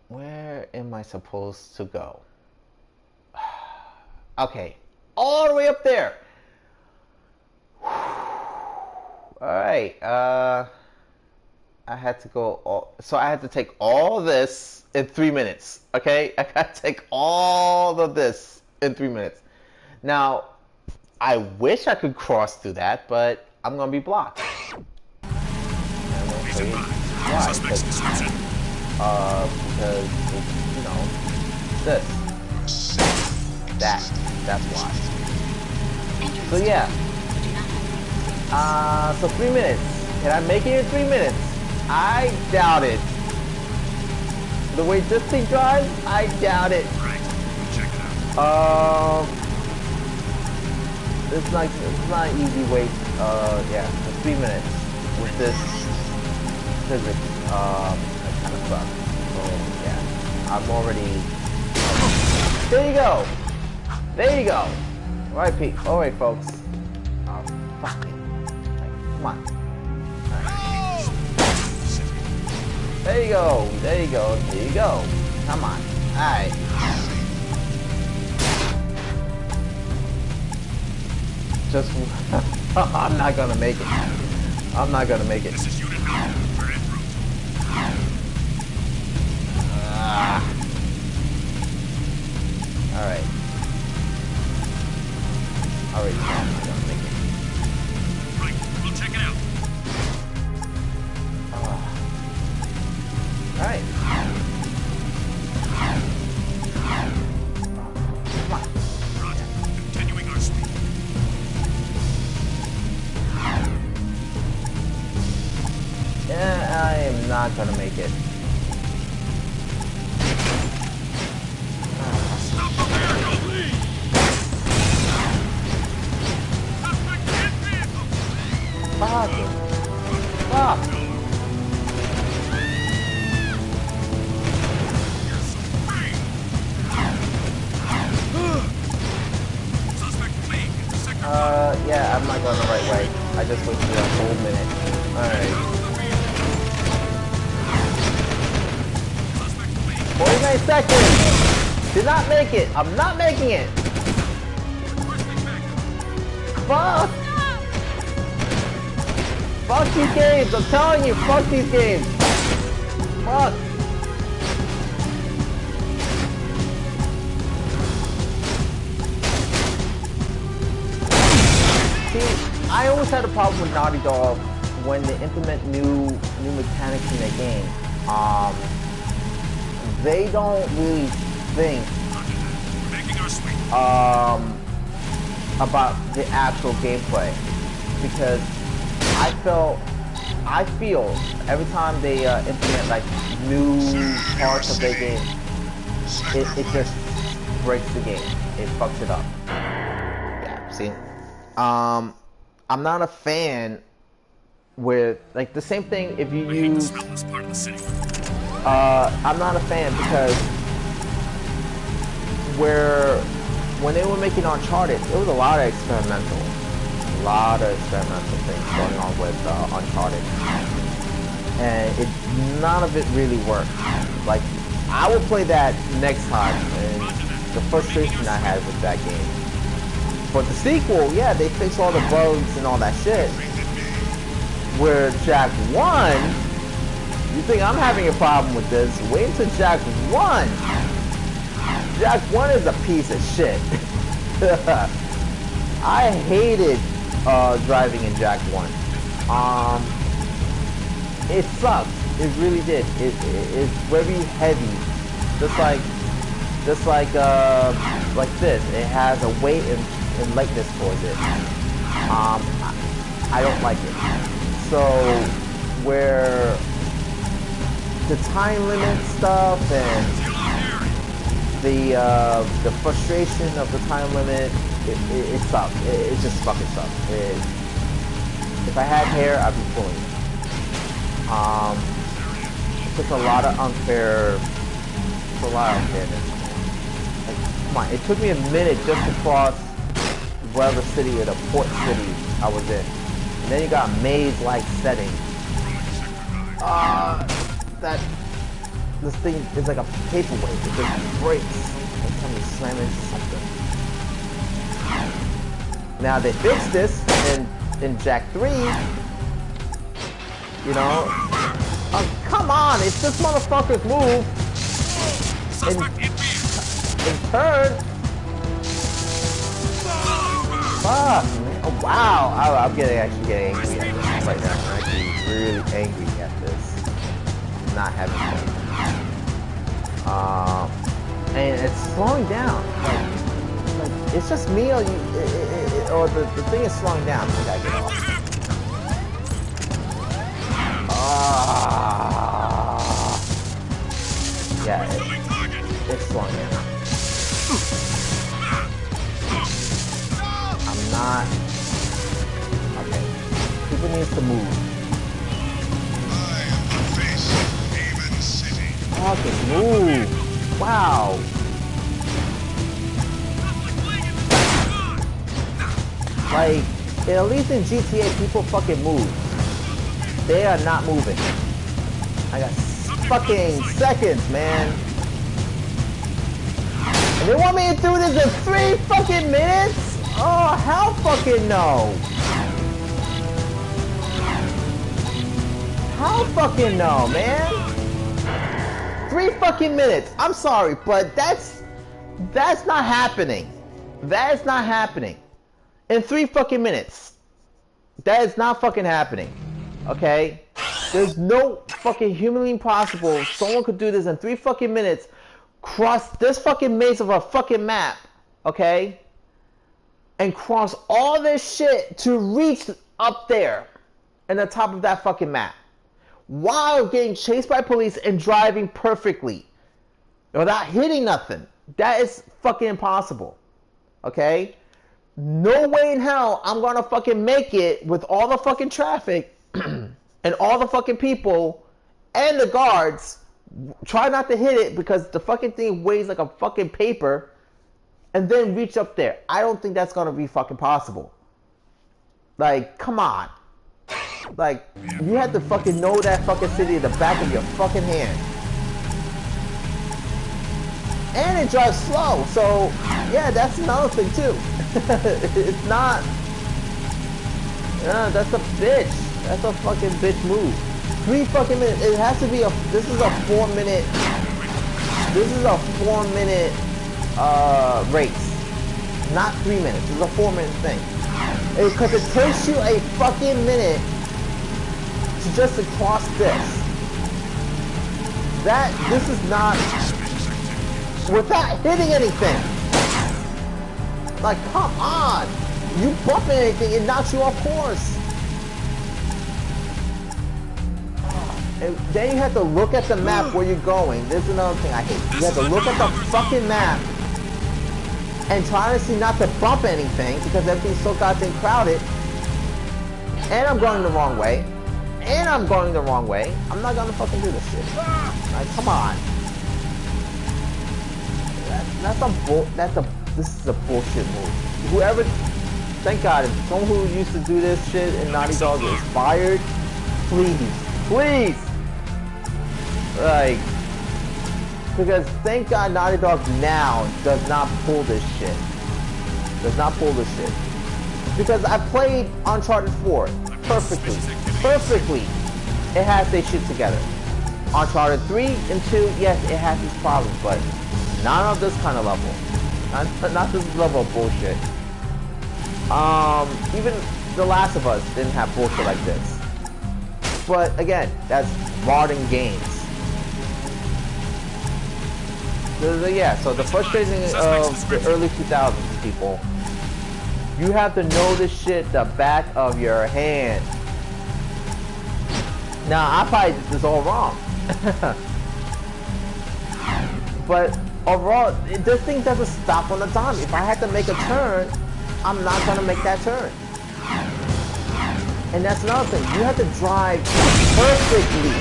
Where am I supposed to go? Okay, all the way up there. Alright, I had to go so I had to take all this in 3 minutes, okay? I gotta take all of this in 3 minutes. Now, I wish I could cross through that, but I'm gonna be blocked. Why? Because it's, you know, this. That's why. So yeah. So 3 minutes. Can I make it in 3 minutes? I doubt it. The way this thing drives, I doubt it. Right. Check it out. It's not an easy way. Yeah, 3 minutes with this physics. That kind of sucks. So yeah, I'm already. There you go. There you go. All right, Pete. All right, folks. Fuck it. Come on. Right. There you go. There you go. There you go. Come on. Alright. Just I'm not gonna make it. I'm not gonna make it. This is Unit Alpha. We're en route. Alright. Alright, I'm not gonna make it. Right. We'll check it out. Alright. Come on. Roger. Continuing our speed. Yeah, I am not gonna make it. Stop the vehicle, please! Suspect in vehicle! Fuck. Fuck. Suspect fleeing into sector Yeah, I'm not going the right way. I just wasted a whole minute. Alright. Suspect fleeing. 49 seconds! Did not make it! I'm not making it! Requesting backup. Fuck! Fuck these games! I'm telling you, fuck these games! Fuck! See, I always had a problem with Naughty Dog when they implement new mechanics in their game. They don't really think Making our sweep. about the actual gameplay, because I feel every time they implement like new parts of their game, it just breaks the game. It fucks it up. Yeah, see? I'm not a fan with like the same thing if you I hate to use. smell this part of the city. I'm not a fan because when they were making Uncharted, it was a lot of experimental things going on with Uncharted, and none of it really worked. Like, I will play that next time, and the frustration I had with that game. But the sequel, yeah, they fixed all the bugs and all that shit. Where JAK 1, you think I'm having a problem with this? Wait until JAK 1. JAK 1 is a piece of shit. I hated driving in JAK 1. It sucked. It really did. It's very heavy. Just like this. It has a weight and lightness towards it. I don't like it. So where the time limit stuff and the frustration of the time limit, it sucks. It just fucking sucks. If I had hair, I'd be pulling it. It's just a lot of unfairness. Like, come on, it took me a minute just to cross whatever city or the port city I was in. And then you got maze-like setting. This thing is like a paperweight. It just breaks every time you slam into something. Now they fixed this in JAK 3. You know, come on! It's this motherfucker's move. In turn. Fuck, man. Oh, wow. I'm actually getting angry at this right now. I'm actually really angry at this. Not having fun. And it's slowing down. Like it's just me or you, or the thing is slowing down. I gotta get off. Yeah, it's slowing down. I'm not. Okay. People need to move. Fucking move. Wow. Like, at least in GTA, people fucking move. They are not moving. I got fucking seconds, man. And they want me to do this in 3 fucking minutes? Oh, hell fucking no. Hell fucking no, man. 3 fucking minutes. I'm sorry, but that's not happening. That is not happening. In 3 fucking minutes. That is not fucking happening. Okay? There's no fucking humanly possible someone could do this in 3 fucking minutes, cross this fucking maze of a fucking map, okay? And cross all this shit to reach up there in the top of that fucking map. While getting chased by police and driving perfectly. Without hitting nothing. That is fucking impossible. Okay? No way in hell I'm gonna fucking make it with all the fucking traffic and all the fucking people and the guards. Try not to hit it because the fucking thing weighs like a fucking paper and then reach up there. I don't think that's gonna be fucking possible. Like, come on. Like, you have to fucking know that fucking city in the back of your fucking hand. And it drives slow, so yeah, that's another thing too. It's not. That's a bitch. That's a fucking bitch move. 3 fucking minutes. It has to be a. This is a 4 minute. This is a 4 minute race, not 3 minutes. It's a 4 minute thing. Because it takes you a fucking minute to just cross this. This is not. Without hitting anything. Like, come on! You bump anything, it knocks you off course. And then you have to look at the map where you're going. This is another thing I hate. You have to look at the fucking map and try to see not to bump anything because everything's so goddamn crowded. And I'm going the wrong way. And I'm going the wrong way. I'm not gonna fucking do this shit. Like, come on. This is a bullshit move. Whoever, thank God, if someone who used to do this shit in Naughty Dog is fired, please. Like, because thank God Naughty Dog now does not pull this shit. Because I played Uncharted 4 perfectly. It has their shit together. Uncharted 3 and 2, yes, it has its problems, but not on this kind of level. Not this level of bullshit. Even The Last of Us didn't have bullshit like this. But again, that's modern games. Yeah, so the frustrating of the early 2000s, people. You have to know this shit the back of your hand. Now, I probably did this all wrong. But overall, this thing doesn't stop on a dime. If I had to make a turn, I'm not gonna make that turn. And that's another thing. You have to drive perfectly.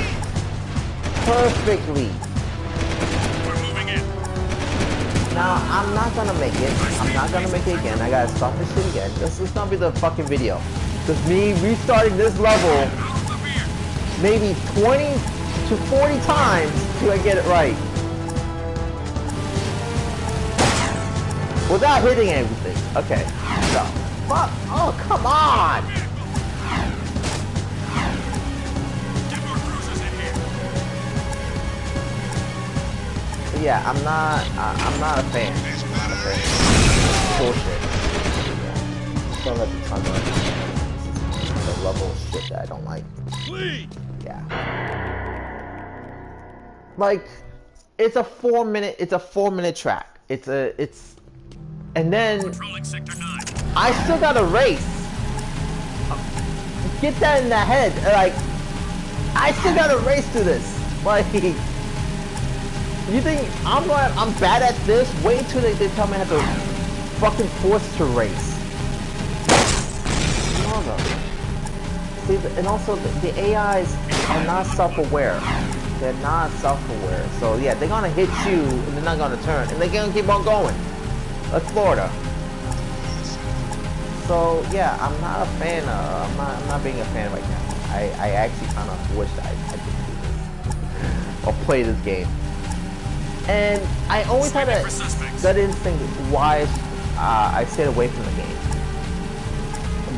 Perfectly. We're moving in. Now, I'm not gonna make it. I'm not gonna make it again. I gotta stop this shit again. This is gonna be the fucking video. Because me restarting this level maybe 20 to 40 times till I get it right. Without hitting everything. Okay. So, fuck. Oh, come on! Get more cruisers in here. But yeah, I'm not a fan. I'm not a fan. Bullshit. Yeah. Don't let the time run. The level of shit that I don't like. Yeah. Like, it's a 4-minute track. And then Controlling sector 9. I still gotta race. Get that in the head. Like, I still gotta race through this. Like, you think I'm bad at this? Wait until they tell me I have to fucking force to race. No. See, and also the AIs are not self-aware. They're not self-aware. So yeah, they're gonna hit you and they're not gonna turn, and they're gonna keep on going. That's Florida. So yeah, I'm not a fan of. I'm not being a fan right now. I actually kind of wish I could do this or play this game. And I always had a gut instinct why I stayed away from the game.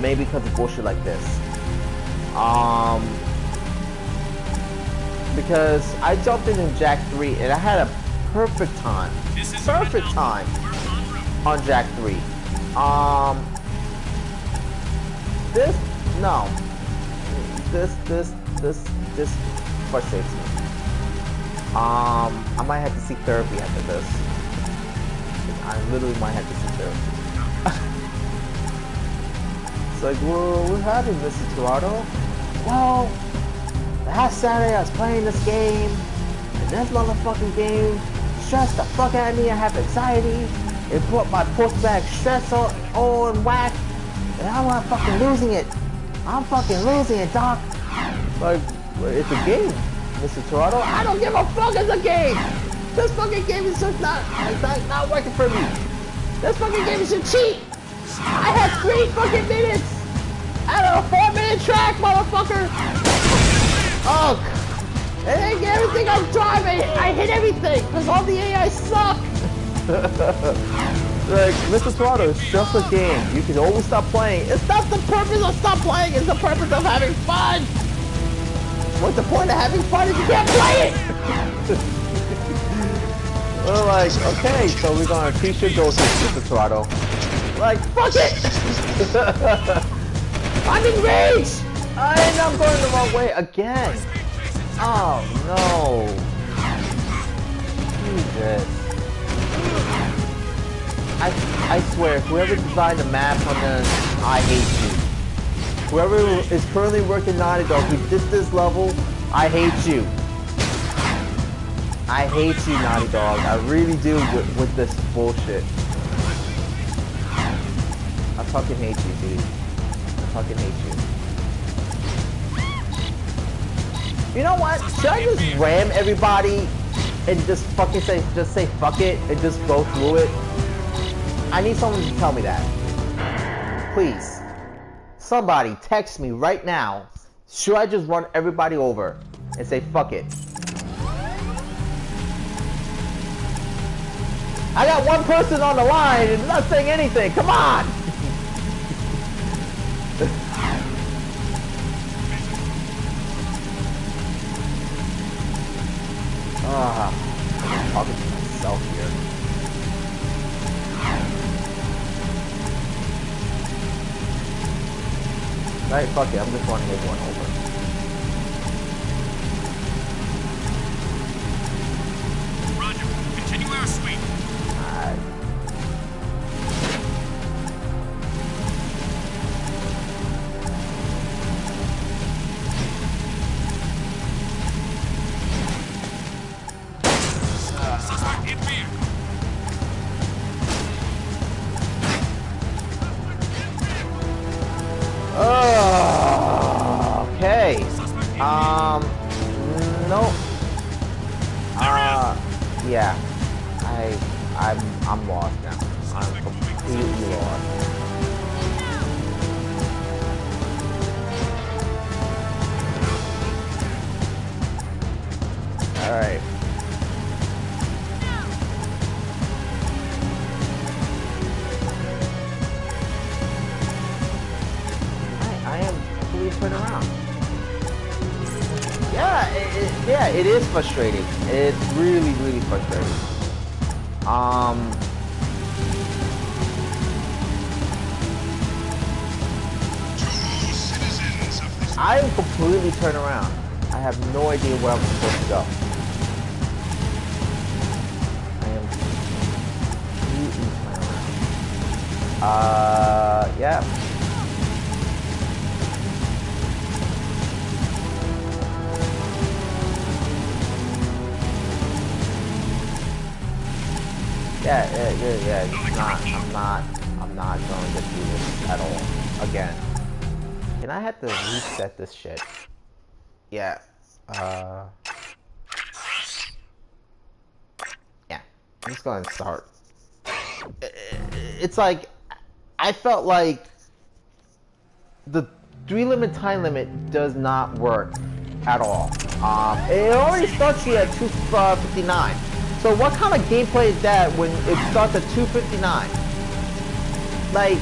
Maybe because of bullshit like this. Because I jumped in JAK 3 and I had a perfect time. Perfect time on JAK 3. This frustrates me. I might have to seek therapy after this. I literally might have to seek therapy. It's like, well, what happened, Mr. Toronto? Well, last Saturday I was playing this game, and this motherfucking game stressed the fuck out of me. I have anxiety. It put my post-back stress on whack, and I'm fucking losing it. I'm fucking losing it, Doc. Like, it's a game, Mr. Toronto. I don't give a fuck, it's a game. This fucking game is just not working for me. This fucking game is a cheat. I had 3 fucking minutes out of a 4-minute track, motherfucker. Oh, and then everything I'm driving, I hit everything because all the AI suck. Like, Mr. Toronto, it's just a game. You can always stop playing. It's not the purpose of stop playing. It's the purpose of having fun. What's the point of having fun if you can't play it? We're like, okay, so we're gonna increase your dosage, Mr. Toronto. Like, fuck it! I'm enraged! And I'm going the wrong way again. Oh no. Jesus. I swear, whoever designed the map on this, I hate you. Whoever is currently working Naughty Dog who did this level, I hate you. I hate you, Naughty Dog. I really do with this bullshit. I fucking hate you, dude. I fucking hate you. You know what? Should I just ram everybody and just fucking say fuck it and just go through it? I need someone to tell me that. Please. Somebody text me right now. Should I just run everybody over and say fuck it? I got one person on the line and not saying anything. Come on! I'm talking to myself here. Right, fuck it, I'm just running everyone over. Roger. Continue our sweep. Alright. Suspect in rear. Yeah, I'm lost now. I'm completely lost. All right. I am completely turned around. Yeah, it is frustrating. It's really, really frustrating. I am completely turned around. I have no idea where I'm supposed to go. I am completely turned around. Yeah. Yeah, I'm not going to do this at all. Again. Can I have to reset this shit? Yeah. Yeah. I'm just going to start. It's like, I felt like the 3 time limit does not work at all. It already starts you at 2:59. So what kind of gameplay is that when it starts at 2:59? Like,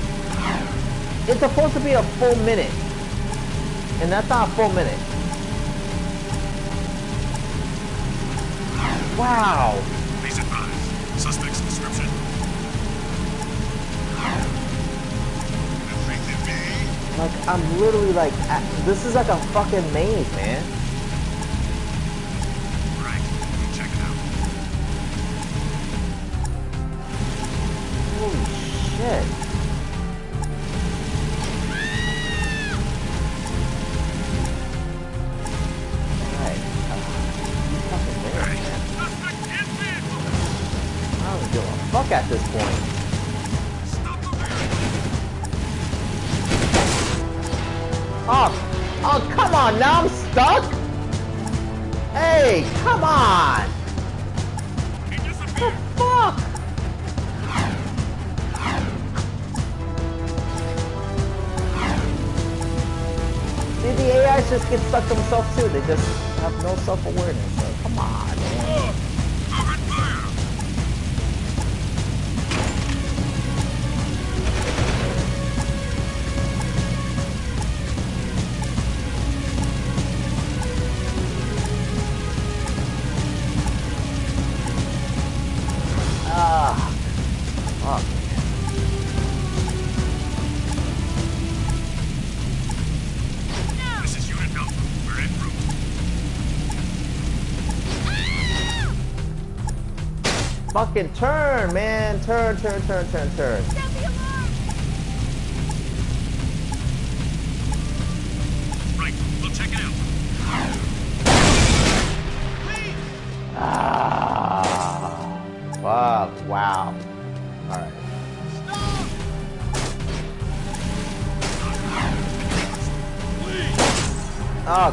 it's supposed to be a full minute. And that's not a full minute. Wow. Please advise. Suspect's description. Like, I'm literally like, this is like a fucking maze, man. Right. Check it out. Holy shit. Alright. You fucking there, man. I don't give a fuck at this point. Oh, come on, now I'm stuck? Hey, come on! What the fuck? See, the AIs just get stuck themselves too. They just have no self-awareness. So, come on, man. This is Unit Alpha. We're en route. Fucking turn, man. Turn. Right. We'll check it out. Fuck, wow. Alright. Oh,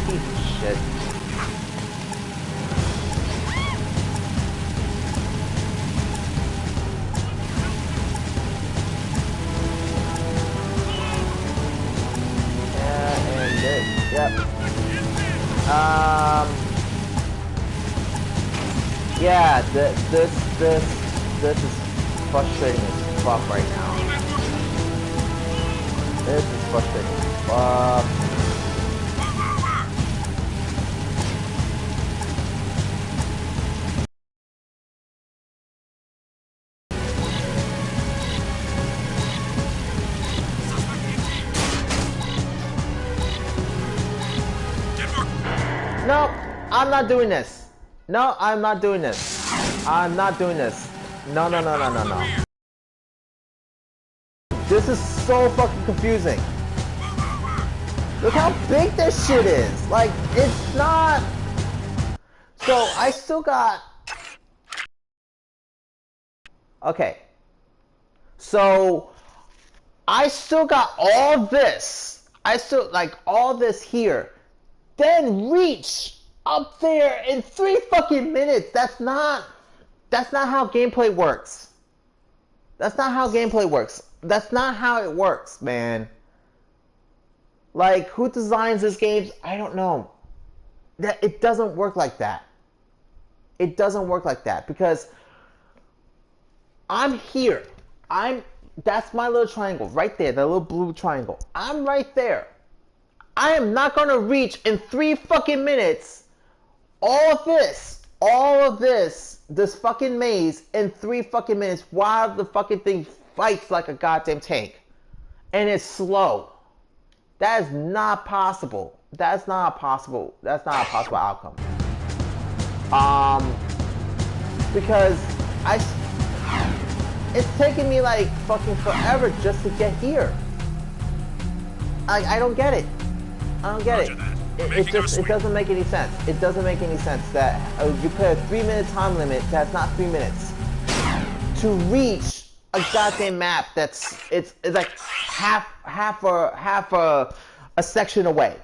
piece of shit. Yeah, and this, yep. Yeah, this is frustrating as fuck right now. This is frustrating as fuck. No, I'm not doing this. No, I'm not doing this. I'm not doing this. No. This is so fucking confusing. Look how big this shit is. Like, it's not... So, I still got... Okay. So, I still got all this. I still, like, all this here. Then reach up there in 3 fucking minutes. That's not how gameplay works. That's not how gameplay works. That's not how it works, man. Like, who designs these games? I don't know. It doesn't work like that. It doesn't work like that because I'm here. That's my little triangle right there, the little blue triangle. I'm right there. I am not gonna reach in 3 fucking minutes all of this fucking maze in 3 fucking minutes while the fucking thing fights like a goddamn tank. And it's slow. That is not possible. That's not a possible outcome. Because it's taking me like fucking forever just to get here. I don't get it. I don't get it. It doesn't make any sense. It doesn't make any sense that you put a 3-minute time limit that's not 3 minutes to reach a goddamn map that's it's like half a section away.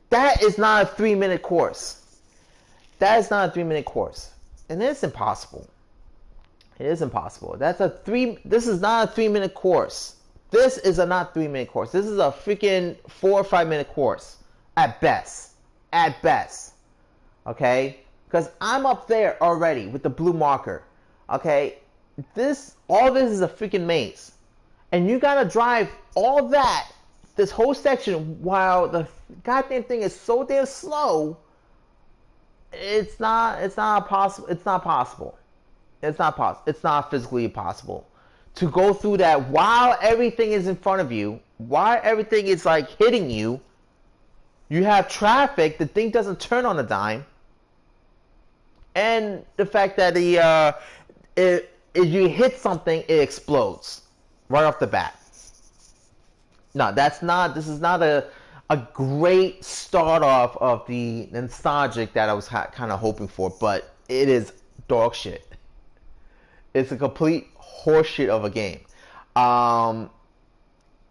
That is not a 3-minute course. That is not a 3-minute course, and it's impossible. It is impossible. This is not a 3-minute course. This is a not 3-minute course. This is a freaking 4 or 5-minute course at best. At best. Okay? Because I'm up there already with the blue marker. Okay? All this is a freaking maze. And you gotta drive all that, this whole section, while the goddamn thing is so damn slow. It's not possible. It's not possible. It's not physically possible to go through that while everything is in front of you, while everything is like hitting you. You have traffic. The thing doesn't turn on a dime, and the fact that if you hit something, it explodes right off the bat. No, this is not a great start off of the nostalgic that I was kind of hoping for, but it is dog shit. It's a complete horseshit of a game. And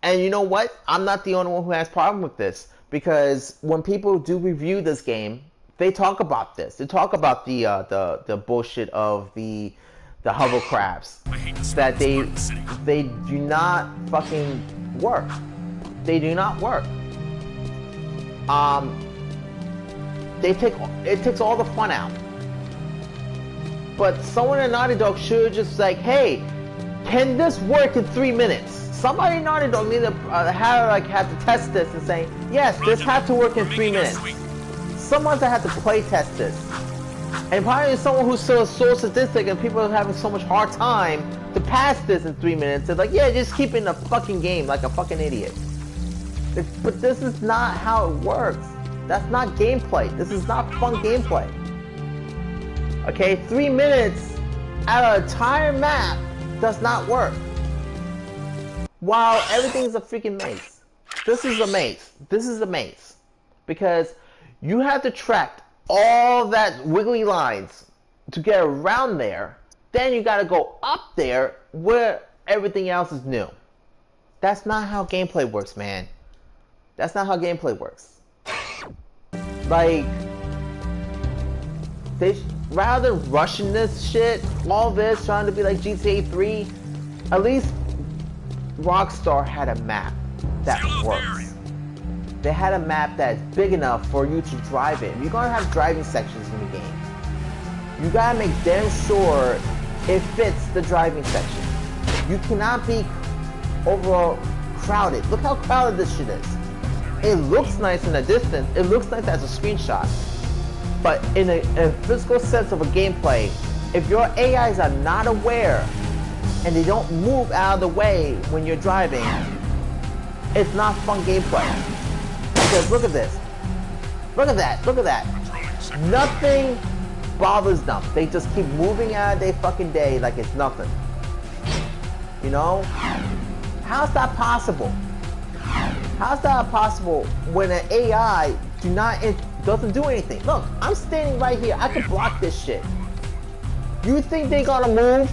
you know what? I'm not the only one who has problem with this, because when people do review this game, they talk about this. They talk about the bullshit of the hover crabs, that they do not fucking work. They do not work. It takes all the fun out. But someone at Naughty Dog should just like, hey, can this work in 3 minutes? Somebody at Naughty Dog need to have to test this and say, yes, this has to work in 3 minutes. Someone's that has to play test this. And probably someone who's so sadistic and people are having so much hard time to pass this in 3 minutes. They're like, yeah, just keep it in the fucking game like a fucking idiot. But this is not how it works. That's not gameplay. This is not fun gameplay. Okay, 3 minutes at an entire map does not work. While everything's a freaking maze. This is a maze. This is a maze. Because you have to track all that wiggly lines to get around there. Then you gotta go up there where everything else is new. That's not how gameplay works, man. That's not how gameplay works. Like, rather than rushing this shit, all this, trying to be like GTA 3, at least Rockstar had a map that works. They had a map that's big enough for you to drive in. You're gonna have driving sections in the game. You gotta make damn sure it fits the driving section. You cannot be overall crowded. Look how crowded this shit is. It looks nice in the distance. It looks nice as a screenshot. But in a physical sense of a gameplay, if your AIs are not aware and they don't move out of the way when you're driving, it's not fun gameplay. Because look at this. Look at that. Look at that. Nothing bothers them. They just keep moving out of their fucking day like it's nothing. You know? How's that possible? How's that possible when an AI doesn't do anything? Look, I'm standing right here. I can block this shit. You think they're gonna move?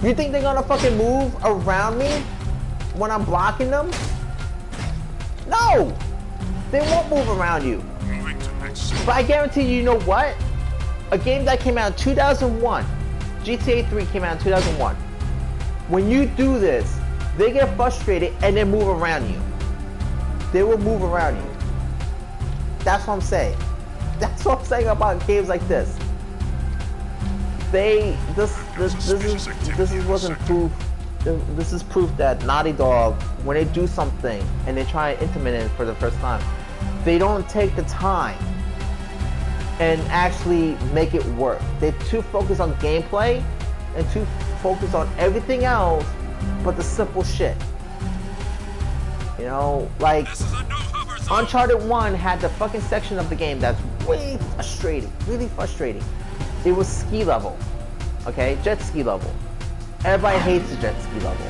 You think they're gonna fucking move around me when I'm blocking them? No! They won't move around you. But I guarantee you know what? A game that came out in 2001, GTA 3 came out in 2001. When you do this, they get frustrated and they move around you. They will move around you. That's what I'm saying. That's what I'm saying about games like this. This wasn't proof. This is proof that Naughty Dog, when they do something and they try to implement it for the first time, they don't take the time and actually make it work. They're too focused on gameplay and too focused on everything else but the simple shit. You know, like Uncharted 1 had the fucking section of the game that's really frustrating. It was ski level, okay? Jet ski level. Everybody hates the jet ski level.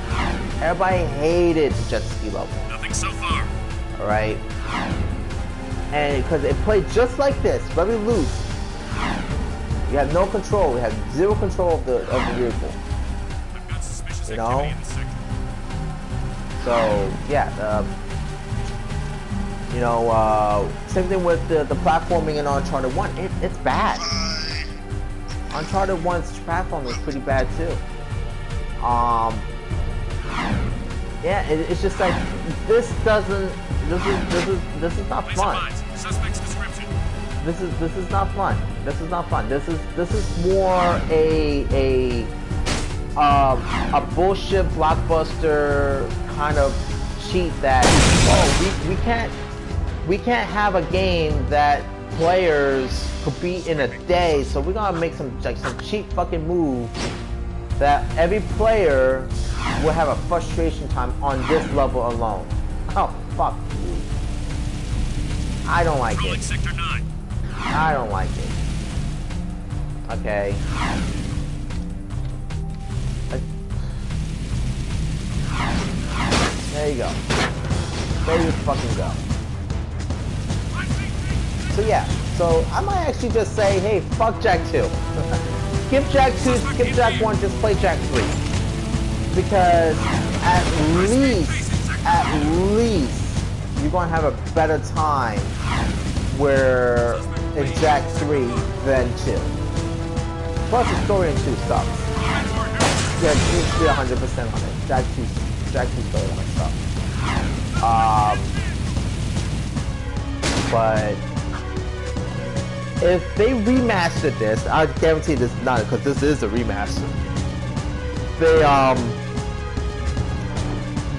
Everybody hated the jet ski level. Nothing so far. All right? And because it played just like this, very loose. You have no control. You have zero control of the vehicle. I've got suspicious You know? activity in the sector. So yeah, you know, same thing with the platforming in Uncharted 1. It's bad. Uncharted 1's platforming is pretty bad too. Yeah, it's just like this is not fun. Suspect's description. This is not fun. This is not fun. This is more a bullshit blockbuster kind of cheat that we can't have a game that players could beat in a day, so we're gonna make some cheap fucking move that every player will have a frustration time on this level alone. Oh fuck. I don't like Rolling it. sector 9. I don't like it. Okay. There you go. There you fucking go. So yeah, so I might actually just say, hey, fuck Jak 2. Skip Jak 2, skip Jak 1, just play Jak 3. Because at least, you're gonna have a better time where in Jak 3 than 2. Plus the story in 2 sucks. Yeah, you should be 100% on it. Jak 2 storyline sucks. But if they remastered this, I guarantee this is not, because this is a remaster.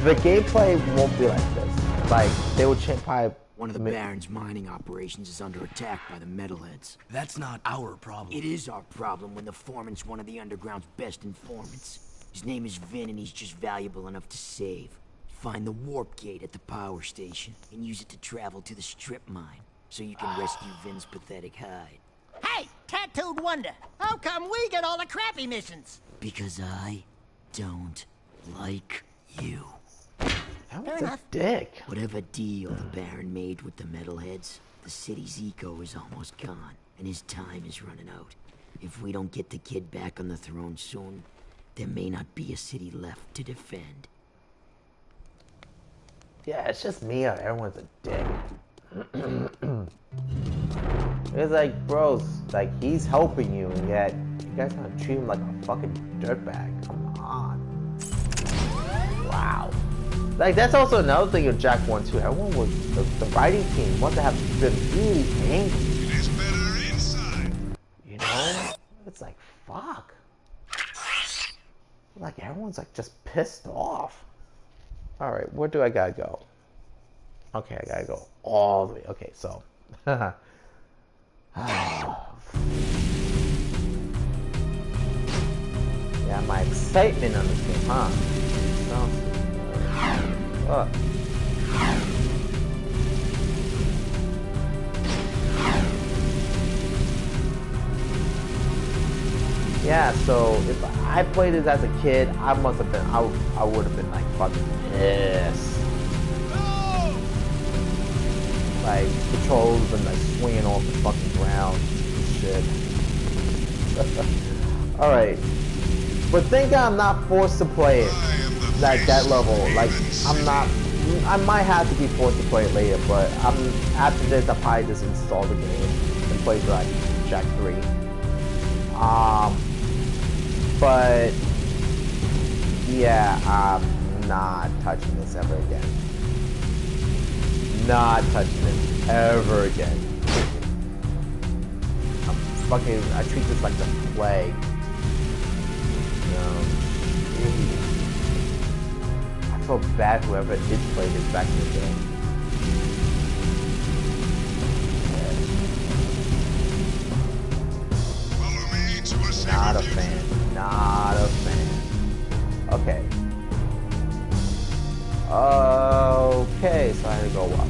The gameplay won't be like this. Like they will change probably. One of the Baron's mining operations is under attack by the metalheads. That's not our problem. It is our problem when the foreman's one of the underground's best informants. His name is Vin, and he's just valuable enough to save. Find the warp gate at the power station and use it to travel to the strip mine so you can rescue Vin's pathetic hide. Hey, tattooed wonder, how come we get all the crappy missions? Because I don't like you. That was a dick. Whatever deal the Baron made with the metalheads, the city's eco is almost gone, and his time is running out. If we don't get the kid back on the throne soon, there may not be a city left to defend. Yeah, it's just me or everyone's a dick. It's like, bros, like he's helping you, and yet you guys gonna treat him like a fucking dirtbag. Come on. Wow. Like that's also another thing of Jak 1 too. Everyone was the writing team must have been really angry. It is better inside. You know? It's like fuck. Like everyone's like just pissed off. Alright, where do I gotta go? Okay, I gotta go all the way. Okay, so yeah, my excitement on this game, huh? Yeah, so if I played this as a kid, I must have been, I would have been like fucking pissed. Like controls and like swinging off the fucking ground and shit. All right, but thank God I'm not forced to play it like that level. Like I'm not I might have to be forced to play it later, but after this, I'll probably just install the game and play like JAK 3. But yeah, I'm not touching this ever again. Not touching this ever again. I treat this like the plague. I feel bad whoever did play this back in the day. Not a fan. Not a fan. Okay. Okay, so I had to go up.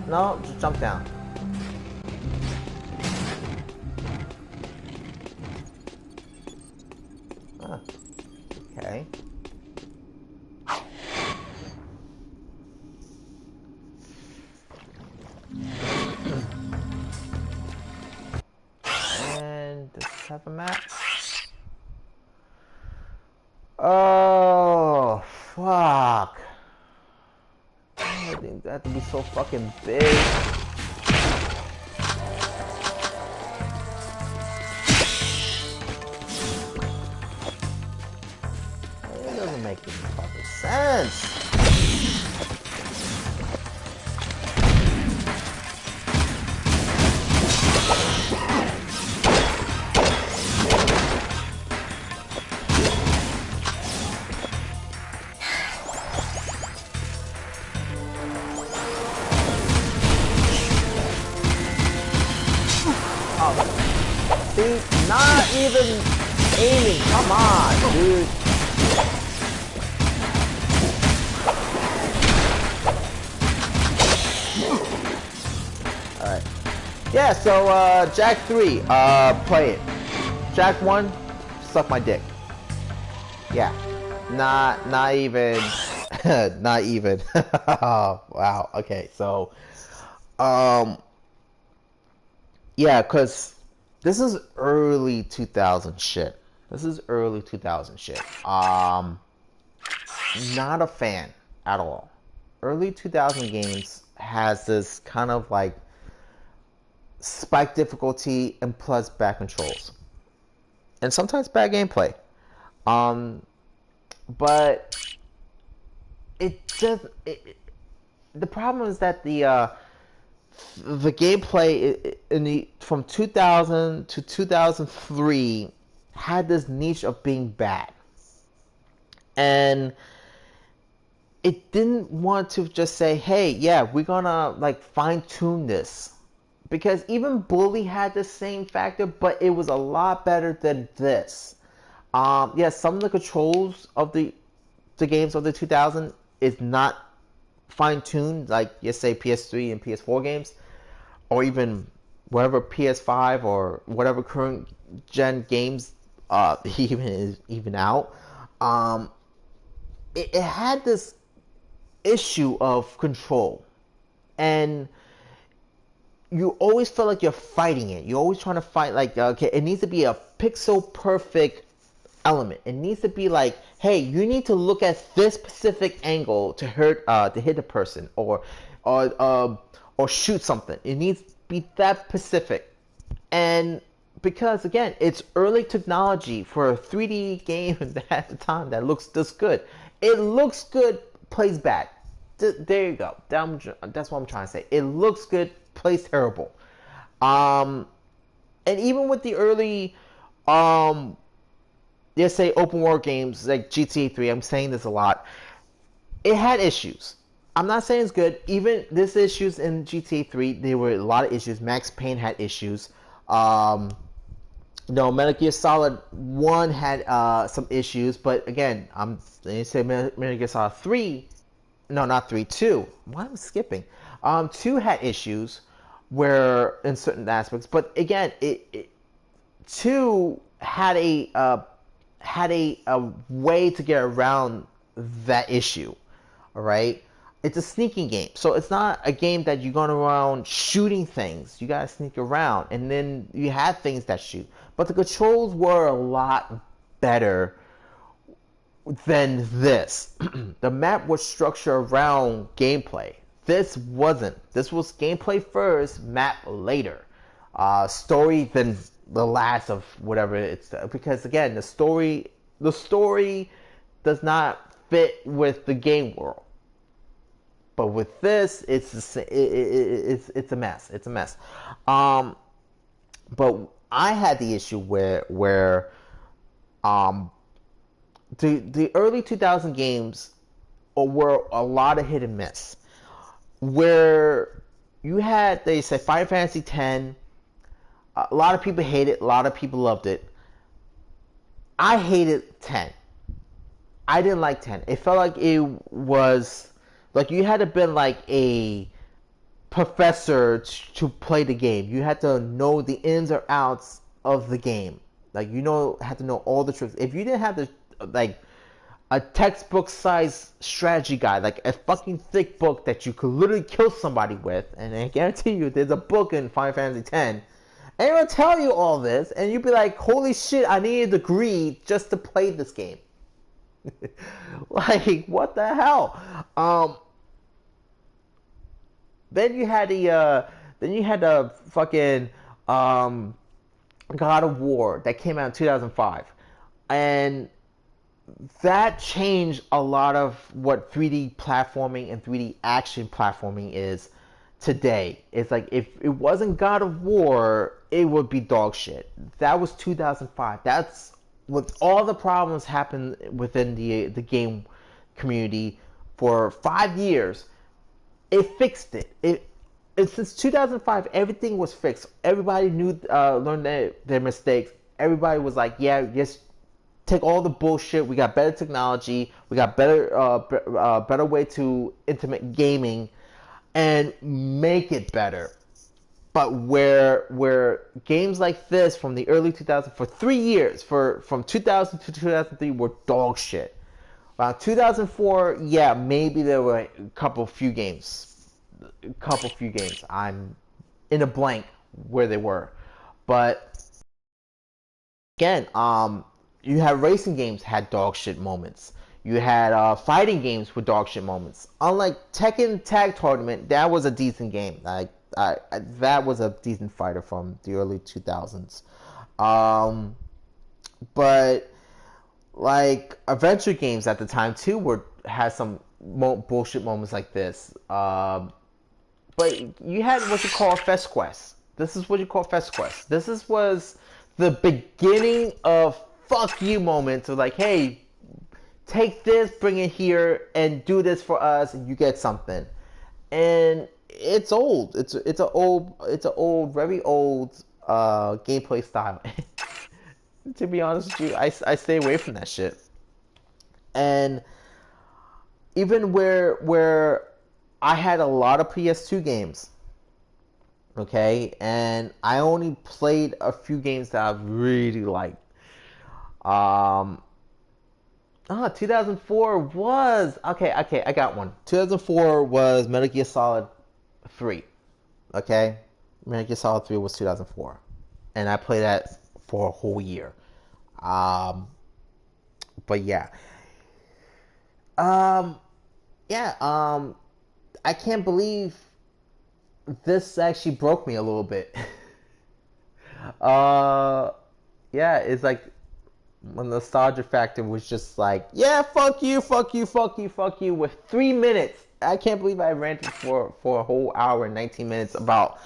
No, just jump down. Okay. And does this have a map? Oh, fuck. I think that to be so fucking big. It doesn't make any fucking sense. See, not even aiming. Come on, dude. Alright. Yeah, so JAK 3, play it. JAK 1, suck my dick. Yeah. Not even not even. Wow, okay, so yeah, cause this is early 2000 shit. This is early 2000 shit. Not a fan at all. Early 2000 games has this kind of like spike difficulty and plus bad controls. And sometimes bad gameplay. But it just the problem is that the gameplay from 2000 to 2003 had this niche of being bad, and it didn't want to just say, "Hey, yeah, we're gonna like fine tune this," because even Bully had the same factor, but it was a lot better than this. Yeah, some of the controls of the games of the 2000 is not fine-tuned, like, let's say, PS3 and PS4 games, or even whatever PS5 or whatever current gen games even out. It had this issue of control, and you always felt like you're fighting it. You're always trying to fight, like, okay, it needs to be a pixel perfect element. It needs to be like, hey, you need to look at this specific angle to hit a person or shoot something. It needs to be that specific. And because again, it's early technology for a 3D game at the time that looks this good. It looks good, plays bad. There you go. That's what I'm trying to say. It looks good, plays terrible. And even with the early let's say open world games like GTA 3, I'm saying this a lot, it had issues. I'm not saying it's good. Even this issues in GTA 3, there were a lot of issues. Max Payne had issues. Metal Gear Solid 1 had some issues, but again, I'm going to say Metal Gear Solid 3, no, not 3, 2. Why am I skipping? 2 had issues where in certain aspects, but again, 2 had a way to get around that issue. All right, it's a sneaking game. So it's not a game that you're going around shooting things. You gotta sneak around, and then you have things that shoot. But the controls were a lot better than this. The map was structured around gameplay. This wasn't. This was gameplay first, map later. Story then the last of whatever it's, because again the story does not fit with the game world. But with this, it's a mess. It's a mess. But I had the issue where the early 2000 games were a lot of hit and miss. Where you had, they say, Final Fantasy X. A lot of people hate it. A lot of people loved it. I hated 10. I didn't like 10. It felt like it was like you had to been like a professor to play the game. You had to know the ins or outs of the game. Like, had to know all the tricks. If you didn't have the like a textbook size strategy guide, like a fucking thick book that you could literally kill somebody with, and I guarantee you there's a book in Final Fantasy X, and it'll tell you all this, and you'd be like, holy shit, I need a degree just to play this game. Like, what the hell? Then you had the fucking God of War that came out in 2005, and that changed a lot of what 3D platforming and 3D action platforming is today. It's like, if it wasn't God of War, it would be dog shit. That was 2005. That's with all the problems happened within the game community for 5 years. It fixed it. It since 2005, everything was fixed. Everybody knew, learned their mistakes. Everybody was like, yeah, just take all the bullshit. We got better technology. We got better way to intimate gaming, and make it better. But where games like this from the early 2000s for 3 years, from 2000 to 2003, were dog shit. Around 2004, yeah, maybe there were a couple few games. I'm in a blank where they were, but again, you had racing games had dog shit moments. You had fighting games with dog shit moments. Unlike Tekken Tag Tournament, that was a decent game. Like that was a decent fighter from the early 2000s. But like adventure games at the time too had some bullshit moments like this. But you had what you call Fest Quest. This is what you call Fest Quest. Was the beginning of fuck you moments of like, hey, take this, bring it here, and do this for us, and you get something. And it's old. It's an old, very old gameplay style. To be honest with you, I stay away from that shit. And even where I had a lot of PS2 games, okay, and I only played a few games that I really liked. 2004 was okay. I got one. 2004 was Metal Gear Solid 3. Okay, Metal Gear Solid 3 was 2004, and I played that for a whole year. But yeah. I can't believe this actually broke me a little bit. Yeah, it's like the nostalgia factor was just like, yeah, fuck you, with 3 minutes. I can't believe I ranted for a whole hour and 19 minutes about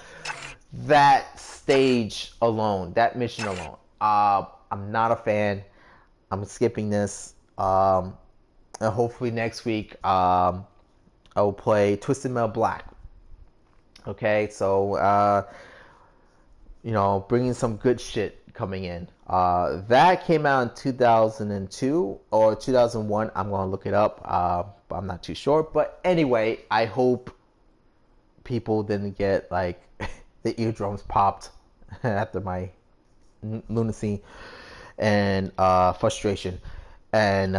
that stage alone, that mission alone. I'm not a fan. I'm skipping this. And hopefully next week, I will play Twisted Metal Black. Okay, so bringing some good shit coming in. That came out in 2002 or 2001. I'm gonna look it up. But I'm not too sure. But anyway, I hope people didn't get like the eardrums popped after my lunacy and frustration. And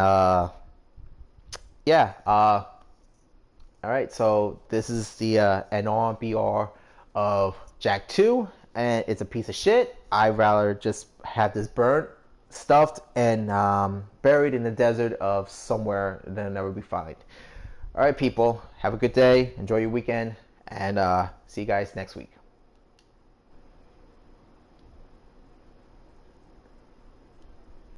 All right, so this is the NRBR of JAK 2, and it's a piece of shit. I'd rather just have this burnt, stuffed, and buried in the desert of somewhere than never be found. All right, people, have a good day. Enjoy your weekend, and see you guys next week.